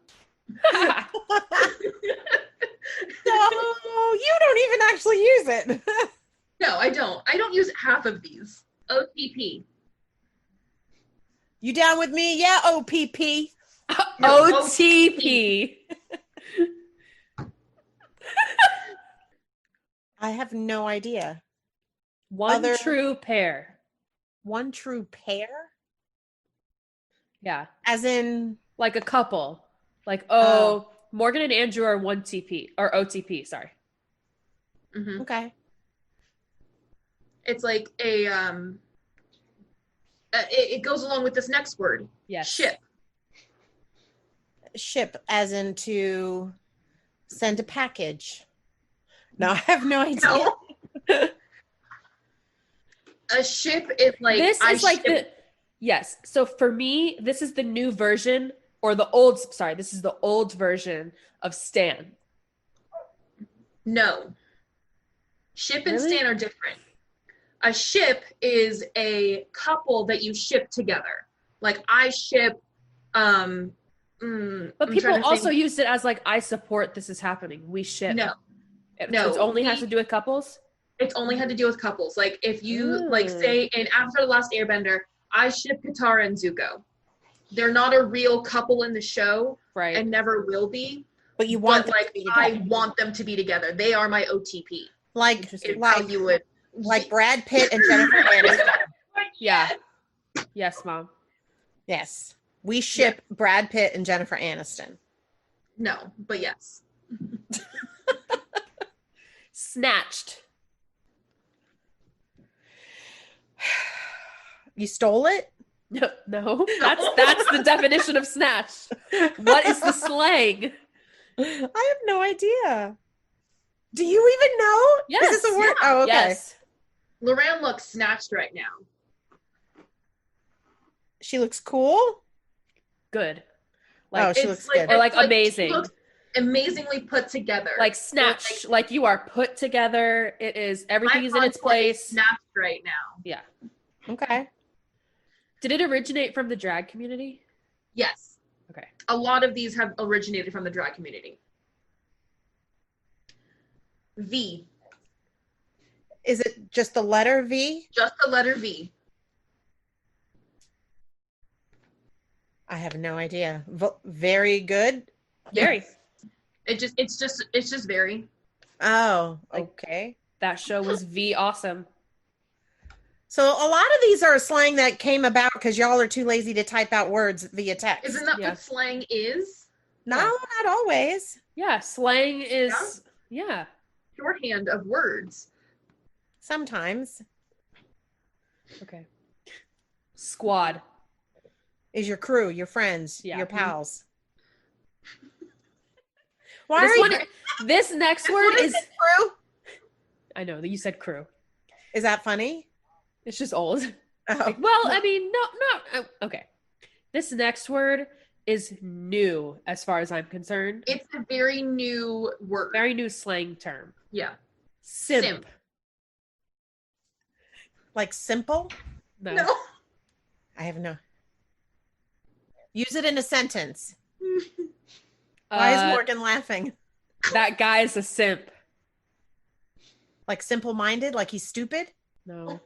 No, you don't even actually use it. No, I don't. I don't use half of these. OTP. You down with me? Yeah, OPP. No, OTP. I have no idea. One true pair. One true pair? Yeah. As in, Like a couple. Like, Morgan and Andrew are one TP or OTP, sorry. Mm-hmm. okay. It's like a it goes along with this next word. Yes. Ship. Ship, as in to send a package. No, I have no idea. No. A ship is like This is like the yes. So for me, this is the new version or this is the old version of Stan. No. Ship and Really? stan are different. A ship is a couple that you ship together. Like I ship But people also used it as like, I support this is happening. We ship. No. It only has to do with couples? It's only had to do with couples. Like if you like say in Avatar: The Last Airbender, I ship Katara and Zuko. They're not a real couple in the show, right? And never will be. But you want them like I want them to be together. They are my OTP. Like how you would like Brad Pitt and Jennifer Aniston. Yeah. Yes, Mom. Yes. We ship Brad Pitt and Jennifer Aniston. No, but yes. Snatched. You stole it? No. That's the definition of snatched. What is the slang? I have no idea. Do you even know? Yes. Is this a word? Oh, okay. Yes. Loran looks snatched right now. She looks cool? Good. Like, she looks good. Or like amazing. She looks amazingly put together. Like snatched. Like you are put together. It is, everything is in its place. Snatched right now. Yeah. Okay. Did it originate from the drag community? Yes. Okay. A lot of these have originated from the drag community. V. Is it just the letter V? Just the letter V. I have no idea. Very good. Very. It's just very. Oh, okay. That show was V awesome. So a lot of these are slang that came about because y'all are too lazy to type out words via text. Isn't that what slang is? No, not always. Yeah, slang is shorthand of words. Sometimes. Okay. Squad. Is your crew, your friends, your pals. Why this next word is crew? I know that you said crew. Is that funny? It's just old. Oh. Like, well, I mean, no. Okay. This next word is new as far as I'm concerned. It's a very new word. Very new slang term. Yeah. Simp. Like simple? No. I have no. Use it in a sentence. Why is Morgan laughing? That guy is a simp. Like simple-minded? Like he's stupid? No.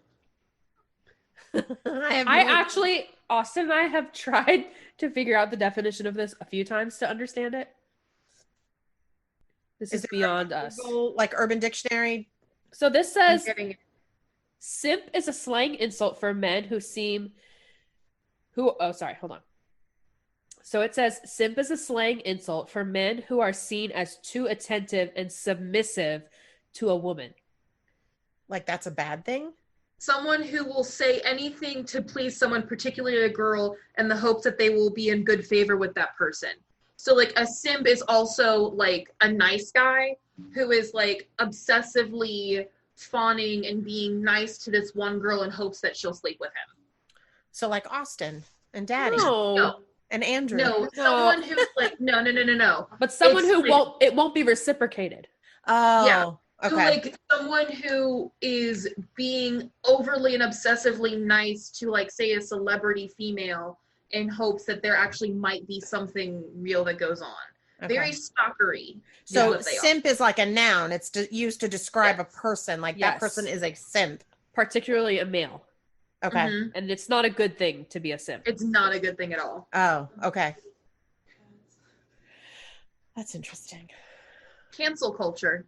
Actually, Austin and I have tried to figure out the definition of this a few times to understand it. This is beyond us. Like Urban Dictionary? So this says, simp is a slang insult for men who hold on. So it says, simp is a slang insult for men who are seen as too attentive and submissive to a woman. Like that's a bad thing? Someone who will say anything to please someone, particularly a girl, in the hopes that they will be in good favor with that person. So like a simp is also like a nice guy who is like obsessively fawning and being nice to this one girl in hopes that she'll sleep with him. So like Austin and Daddy. No. And Andrew. No, someone who's like, no. But someone it won't be reciprocated. Oh. Yeah. Okay. So like someone who is being overly and obsessively nice to like say a celebrity female in hopes that there actually might be something real that goes on. Okay. Very stalkery. So simp is like a noun. It's used to describe a person. Like that person is a simp. Particularly a male. Okay. Mm-hmm. And it's not a good thing to be a simp. It's not a good thing at all. Oh, okay. That's interesting. Cancel culture.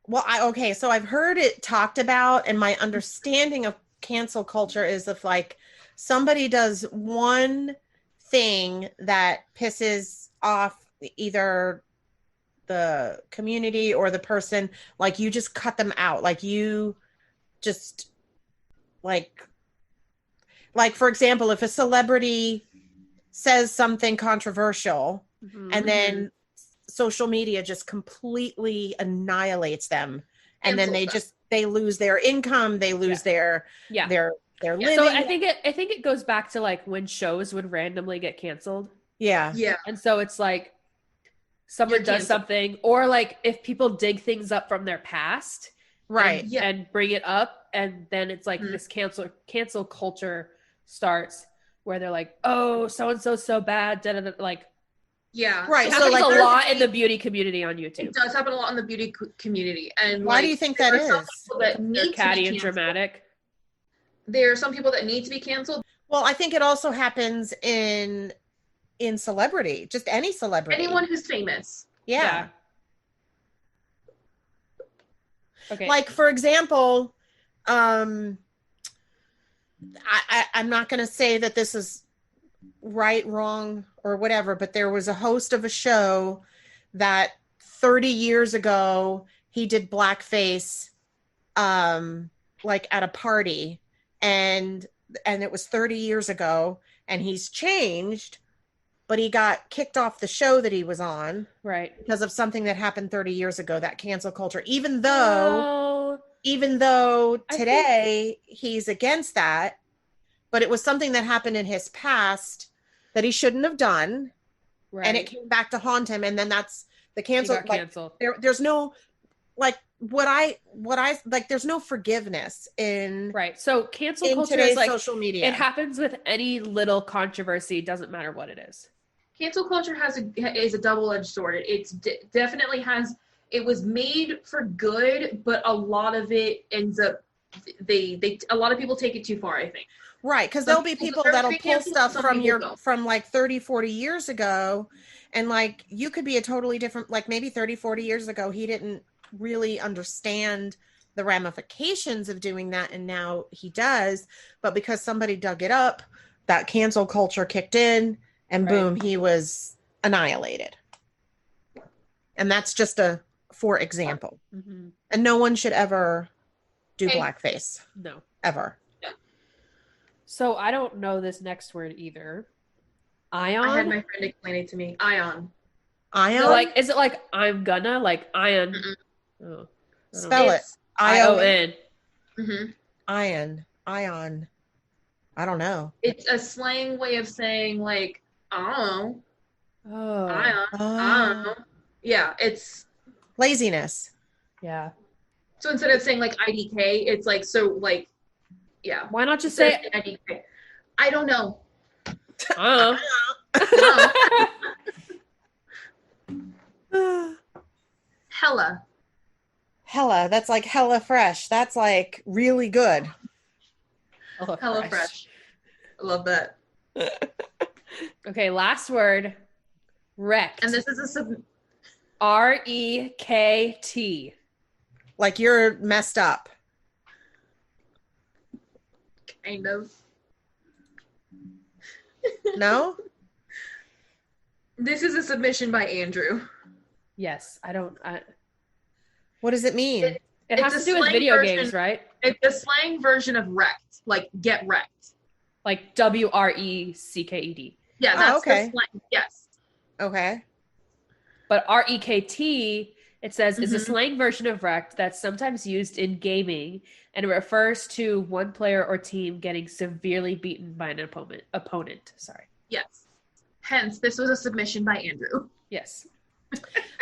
Well, so I've heard it talked about, and my understanding of cancel culture is if like somebody does one thing that pisses off either the community or the person, like you just cut them out. Like you just like for example, if a celebrity says something controversial and then social media just completely annihilates them, and then they lose their income, they lose their living. So I think it goes back to like when shows would randomly get canceled. Yeah. And so it's like someone does something, or like if people dig things up from their past, right, and bring it up, and then it's like this cancel culture starts. where they're like, oh, so-and-so's so bad, like, yeah. Right. it So happens like a lot in the beauty community on YouTube. It does happen a lot in the beauty community. And why do you think that is? That they're catty and dramatic. There are some people that need to be canceled. Well, I think it also happens in celebrity, just any celebrity. Anyone who's famous. Yeah. Okay. Like, for example, I'm not going to say that this is right, wrong, or whatever, but there was a host of a show that 30 years ago, he did blackface, like at a party, and it was 30 years ago, and he's changed, but he got kicked off the show that he was on, right, because of something that happened 30 years ago, that cancel culture, even though today he's against that, but it was something that happened in his past that he shouldn't have done. Right. And it came back to haunt him. And then that's the cancel. Like, canceled. There's no, like, what I like, there's no forgiveness in. Right. So cancel culture is like social media. It happens with any little controversy. It doesn't matter what it is. Cancel culture is a double-edged sword. It's definitely has, it was made for good, but a lot of it ends up, a lot of people take it too far, I think. Right, because there'll be people that'll pull stuff from like 30, 40 years ago, and like you could be a totally different, like maybe 30, 40 years ago, he didn't really understand the ramifications of doing that, and now he does, but because somebody dug it up, that cancel culture kicked in, and boom, he was annihilated. And that's just for example. Mm-hmm. And no one should ever do blackface. No. Ever. So I don't know this next word either. Ion? I had my friend explain it to me. Ion. Ion? So like, is it like I'm gonna, like ion? Oh, spell it. I-O-N. Mm-hmm. Ion. I don't know. It's a slang way of saying like, oh. Ion. Oh. Yeah, it's laziness. Yeah. So instead of saying like IDK, it's like, so like, yeah. Why not just say IDK? I don't know. Hella. That's like hella fresh. That's like really good. Hella fresh. I love that. Okay, last word. Wrecked. And this is REKT. Like you're messed up. Kind of. No? This is a submission by Andrew. Yes, what does it mean? It has to do with video games, right? It's a slang version of wrecked, like get wrecked. Like WRECKED. Yeah, that's the slang. Yes. Okay. But REKT, it says, is a slang version of wrecked that's sometimes used in gaming, and it refers to one player or team getting severely beaten by an opponent. Sorry. Yes. Hence, this was a submission by Andrew. Yes.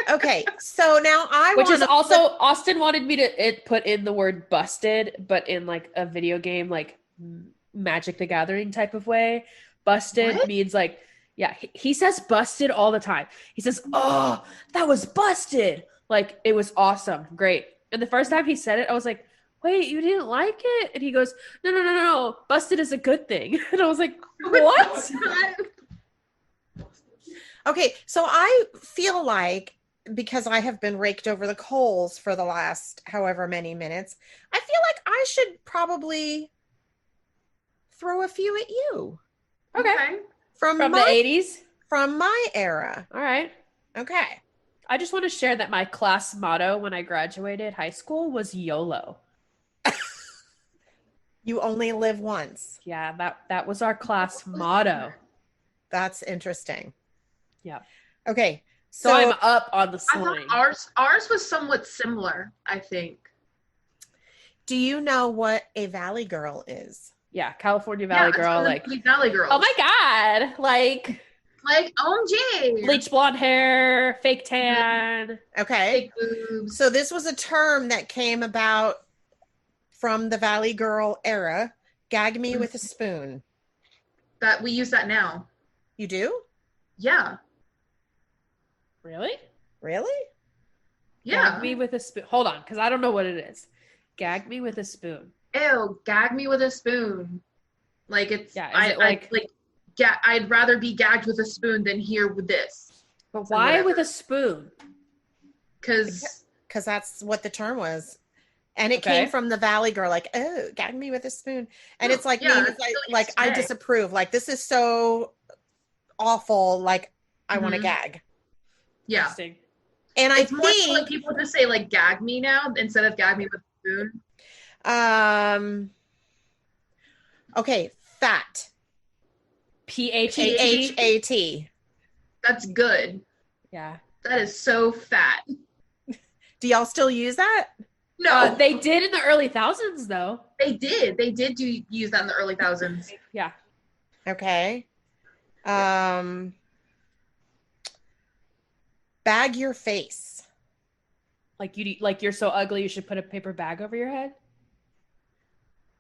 Okay, so now Which is also, Austin wanted me to put in the word busted, but in like a video game, like Magic the Gathering type of way. Busted means like, yeah, he says busted all the time. He says, oh, that was busted. Like, it was awesome. Great. And the first time he said it, I was like, wait, you didn't like it? And he goes, no. Busted is a good thing. And I was like, what? Okay, so I feel like, because I have been raked over the coals for the last however many minutes, I feel like I should probably throw a few at you. Okay. From the 80s? From my era. All right. Okay. I just want to share that my class motto when I graduated high school was YOLO. You only live once. Yeah, that was our class motto. That's interesting. Yeah. Okay. So I'm up on the slang. I thought ours was somewhat similar, I think. Do you know what a Valley Girl is? Yeah, California Valley Girl. Like Valley Girl. Oh my God. Like OMG. Bleach blonde hair, fake tan. Okay. Fake boobs. So this was a term that came about from the Valley Girl era. Gag me with a spoon. That we use that now. You do? Yeah. Really? Really? Yeah. Gag me with a spoon. Hold on, because I don't know what it is. Gag me with a spoon. Ew, gag me with a spoon. Like it's I'd rather be gagged with a spoon than here with this. But why with a spoon? Because that's what the term was. And it came from the Valley Girl, like, oh, gag me with a spoon. And it's like, yeah, means like I disapprove. Like, this is so awful. Like, I want to gag. Yeah. Interesting. And it's more so like people just say like gag me now instead of gag me with a spoon. Okay, fat. PHAT. That's good. Yeah. That is so fat. Do y'all still use that? No. They did in the early thousands though. They did. They did use that in the early thousands. Yeah. Okay. Bag your face. Like you're so ugly you should put a paper bag over your head?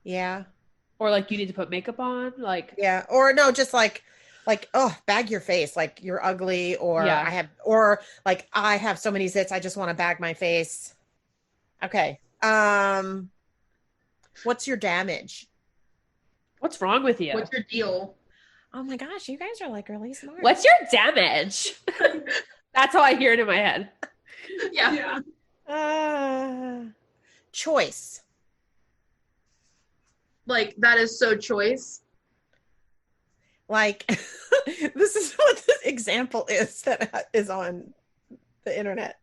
Yeah. Or like you need to put makeup on? Like yeah. Or no, just like oh, bag your face. Like you're ugly, or I have so many zits, I just want to bag my face. Okay. What's your damage? What's wrong with you? What's your deal? Oh my gosh, you guys are like really smart. What's your damage? That's how I hear it in my head. Yeah. Choice. Like that is so choice. Like this is what this example is that is on the internet.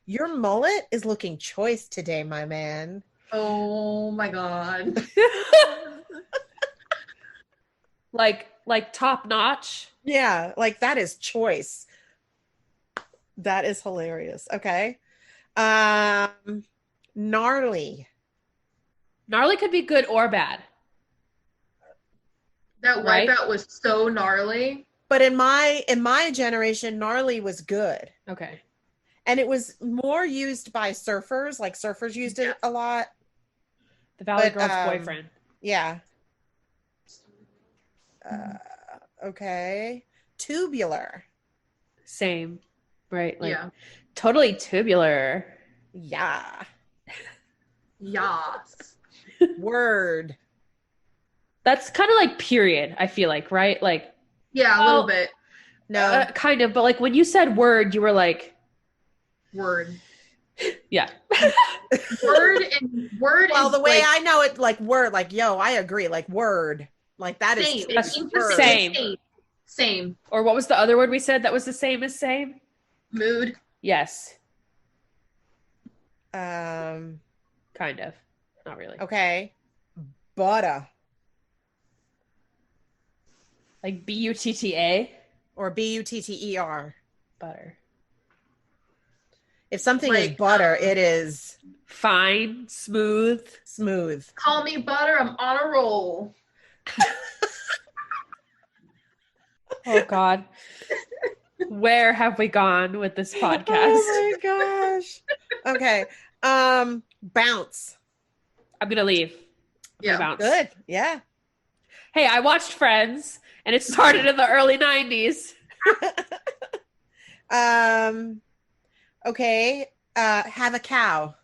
Your mullet is looking choice today, my man. Oh my God. like top notch. Yeah, like that is choice. That is hilarious. Okay. Gnarly. Gnarly could be good or bad. That wipeout was so gnarly. But in my generation, gnarly was good. Okay. And it was more used by surfers. Like surfers used it a lot. The Valley Girl's boyfriend. Yeah. Okay. Tubular. Same. Right. Like, yeah. Totally tubular. Yeah. Yas. Word. That's kind of like period, I feel like, right? Like yeah, a little bit. No. Kind of, but like when you said word, you were like word. Yeah. Word. Well, is the way like, I know it, like word, like yo, I agree, like word, like that same. is Same. Or what was the other word we said that was the same as same? Mood. Yes. Kind of. Not really. Okay. Butter. Like Butta? Or Butter. Butter. If something is butter, it is fine, smooth. Call me butter, I'm on a roll. Oh God. Where have we gone with this podcast? Oh my gosh. Okay. Bounce. I'm gonna leave. Yeah. Bounce. Good. Yeah. Hey, I watched Friends and it started in the early 90s. Okay. Have a cow.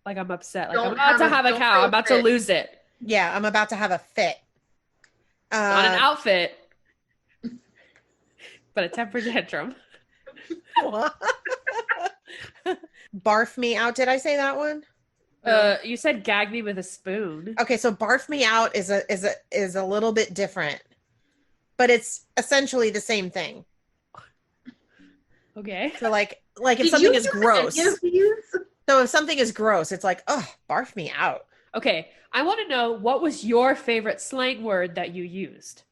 Like I'm upset. Like I'm about to have a cow. I'm about to lose it. Yeah, I'm about to have a fit. Not an outfit, but a temper tantrum. Barf me out. Did I say that one? You said gag me with a spoon. Okay, so barf me out is a little bit different, but it's essentially the same thing. Okay. So like if something is gross. So if something is gross, it's like, oh, barf me out. Okay, I want to know, what was your favorite slang word that you used?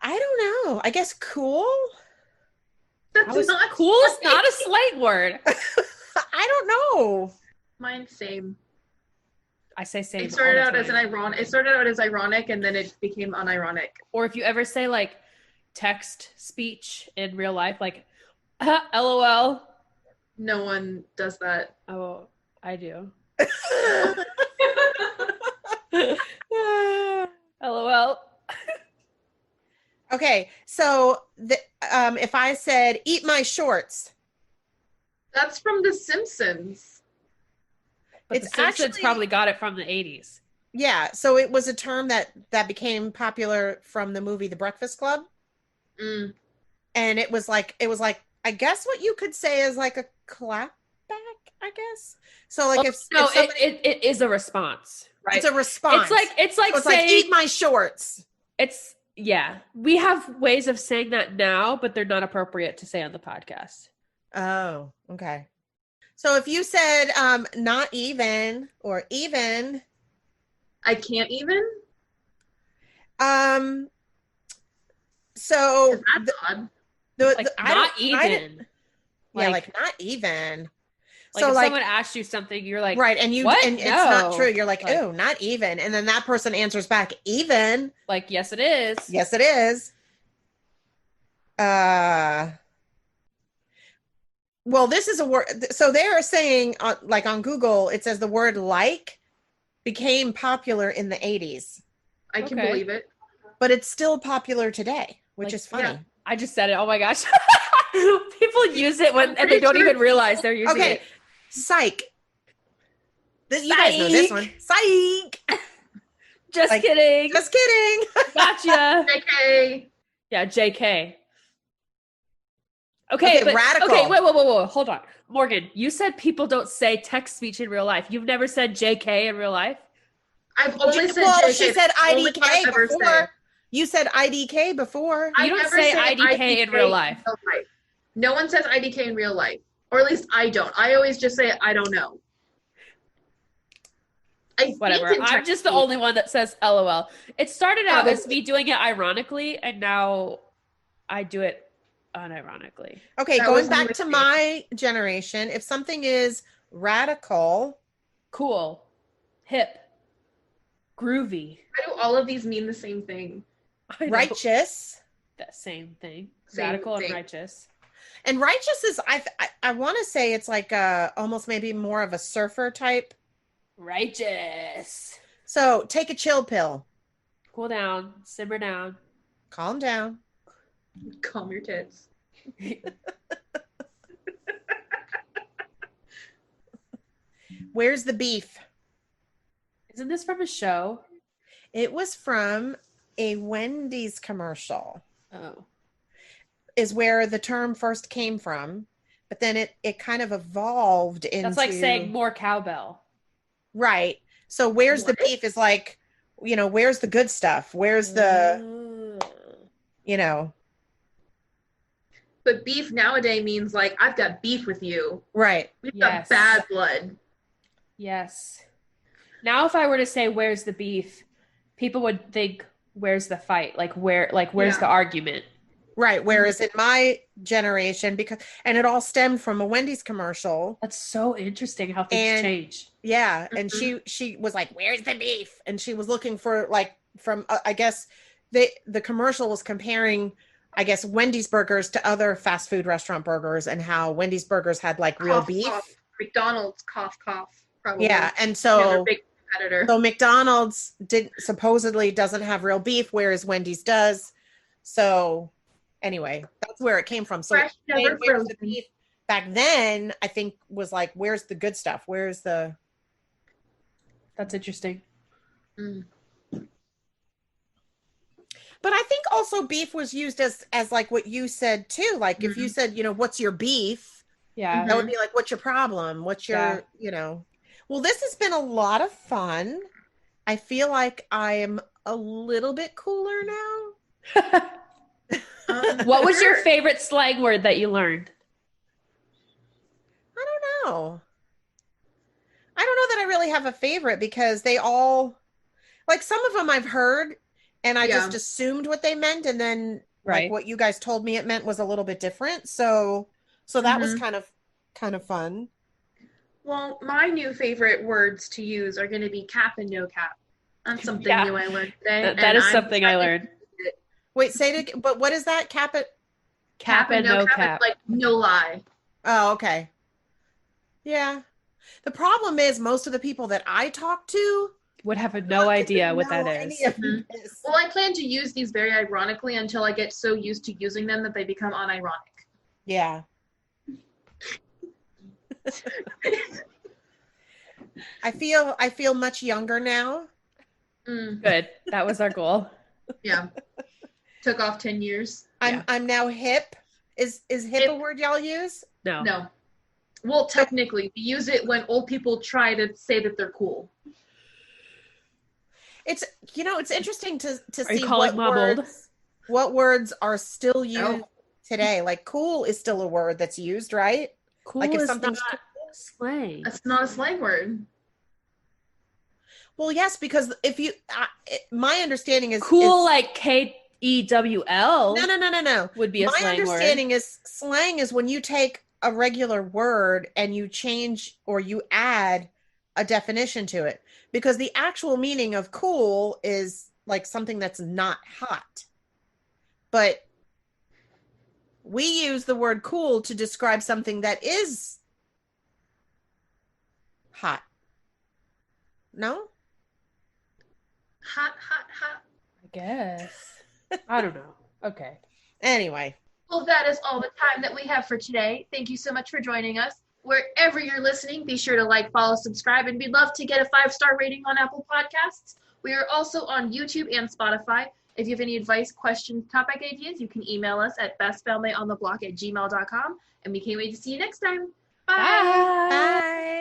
I don't know. I guess cool. That's not cool is not a slang word. I don't know. Mine's same. I say same. It started out as ironic, and then it became unironic. Or if you ever say like text speech in real life, like LOL. No one does that. Oh, I do. Okay, so if I said eat my shorts, That's from The Simpsons. But it's The Simpsons actually probably got it from the 80s. yeah. So it was a term that became popular from the movie The Breakfast Club, and it was like I guess what you could say is like a clapback, I guess. So like if somebody, it is a response, right? it's a response. It's like so it's saying, like eat my shorts. Yeah. We have ways of saying that now, but they're not appropriate to say on the podcast. Oh, okay. So if you said not even or even, I can't even. So That's odd. Like not even. Yeah, like not even. Like so if like someone asks you something, you're like, right, and what? and no. It's not true. You're like, oh, not even, and then that person answers back, even. Like, yes, it is. Yes, it is. Well, this is a word. So they are saying, like on Google, it says the word like became popular in the 80s. I can believe it. But it's still popular today, which is funny. Yeah. I just said it. Oh my gosh. People use it and they don't even realize they're using it. Psych. You guys know this one. Psych. Just kidding. Just kidding. Gotcha. JK. Yeah, JK. Okay, but radical. Okay, wait. Hold on. Morgan, you said people don't say text speech in real life. You've never said JK in real life? I've only said JK. She said IDK before. You said IDK before. You don't say IDK in real life. No one says IDK in real life. Or at least I don't. I always just say I don't know. Whatever. I'm just the only one that says LOL. It started out as me doing it ironically, and now I do it unironically. Okay, going back to my generation, if something is radical, cool, hip, groovy. Why do all of these mean the same thing? Righteous. That same thing. Radical and righteous. And righteous is, I want to say it's like almost maybe more of a surfer type. Righteous. So take a chill pill. Cool down. Simmer down. Calm down. Calm your tits. Where's the beef? Isn't this from a show? It was from a Wendy's commercial. Oh. Is where the term first came from, but then it kind of evolved into... That's like saying more cowbell. Right. So where's the beef is like, where's the good stuff? Where's the, But beef nowadays means like, I've got beef with you. Right. We've got bad blood. Yes. Now if I were to say, where's the beef, people would think, where's the fight? Where's the argument? Right. Whereas in my generation, and it all stemmed from a Wendy's commercial. That's so interesting how things change. Yeah. And she was like, where's the beef? And she was looking for I guess the commercial was comparing, I guess, Wendy's burgers to other fast food restaurant burgers and how Wendy's burgers had like real beef. Cough. McDonald's cough. Probably. Yeah. And so, big competitor. So McDonald's supposedly doesn't have real beef, whereas Wendy's does. So anyway, that's where it came from. So where's the beef back then, I think, was like, where's the good stuff? Where's the... That's interesting. But I think also beef was used as like what you said too. Like if you said, what's your beef? Yeah. That would be like, what's your problem? What's your, Well, this has been a lot of fun. I feel like I am a little bit cooler now. What was your favorite slang word that you learned? I don't know. I don't know that I really have a favorite because they all, like, some of them I've heard and I just assumed what they meant, and then like what you guys told me it meant was a little bit different. So that was kind of fun. Well, my new favorite words to use are going to be cap and no cap. That's something new I learned today. That is something I learned. Wait, say it. But what is that? Cap and no cap. Like no lie. Oh, okay. Yeah. The problem is most of the people that I talk to would have no idea what that is. Well, I plan to use these very ironically until I get so used to using them that they become unironic. Yeah. I feel much younger now. Good. That was our goal. Yeah. Took off 10 years. I'm now hip. Is hip a word y'all use? No. Well, technically, we use it when old people try to say that they're cool. It's it's interesting to see what words are still used today. Like cool is still a word that's used, right? Cool like if is something's not slang. That's not a slang word. Well, yes, because if you my understanding is cool like KEWL. No. Would be a slang word. My understanding is slang is when you take a regular word and you change or you add a definition to it, because the actual meaning of cool is like something that's not hot. But we use the word cool to describe something that is hot. No? Hot. I guess. I don't know. Okay. Anyway. Well, that is all the time that we have for today. Thank you so much for joining us. Wherever you're listening, be sure to like, follow, subscribe, and we'd love to get a 5-star rating on Apple Podcasts. We are also on YouTube and Spotify. If you have any advice, questions, topic ideas, you can email us at bestfamilyontheblock@gmail.com. And we can't wait to see you next time. Bye. Bye.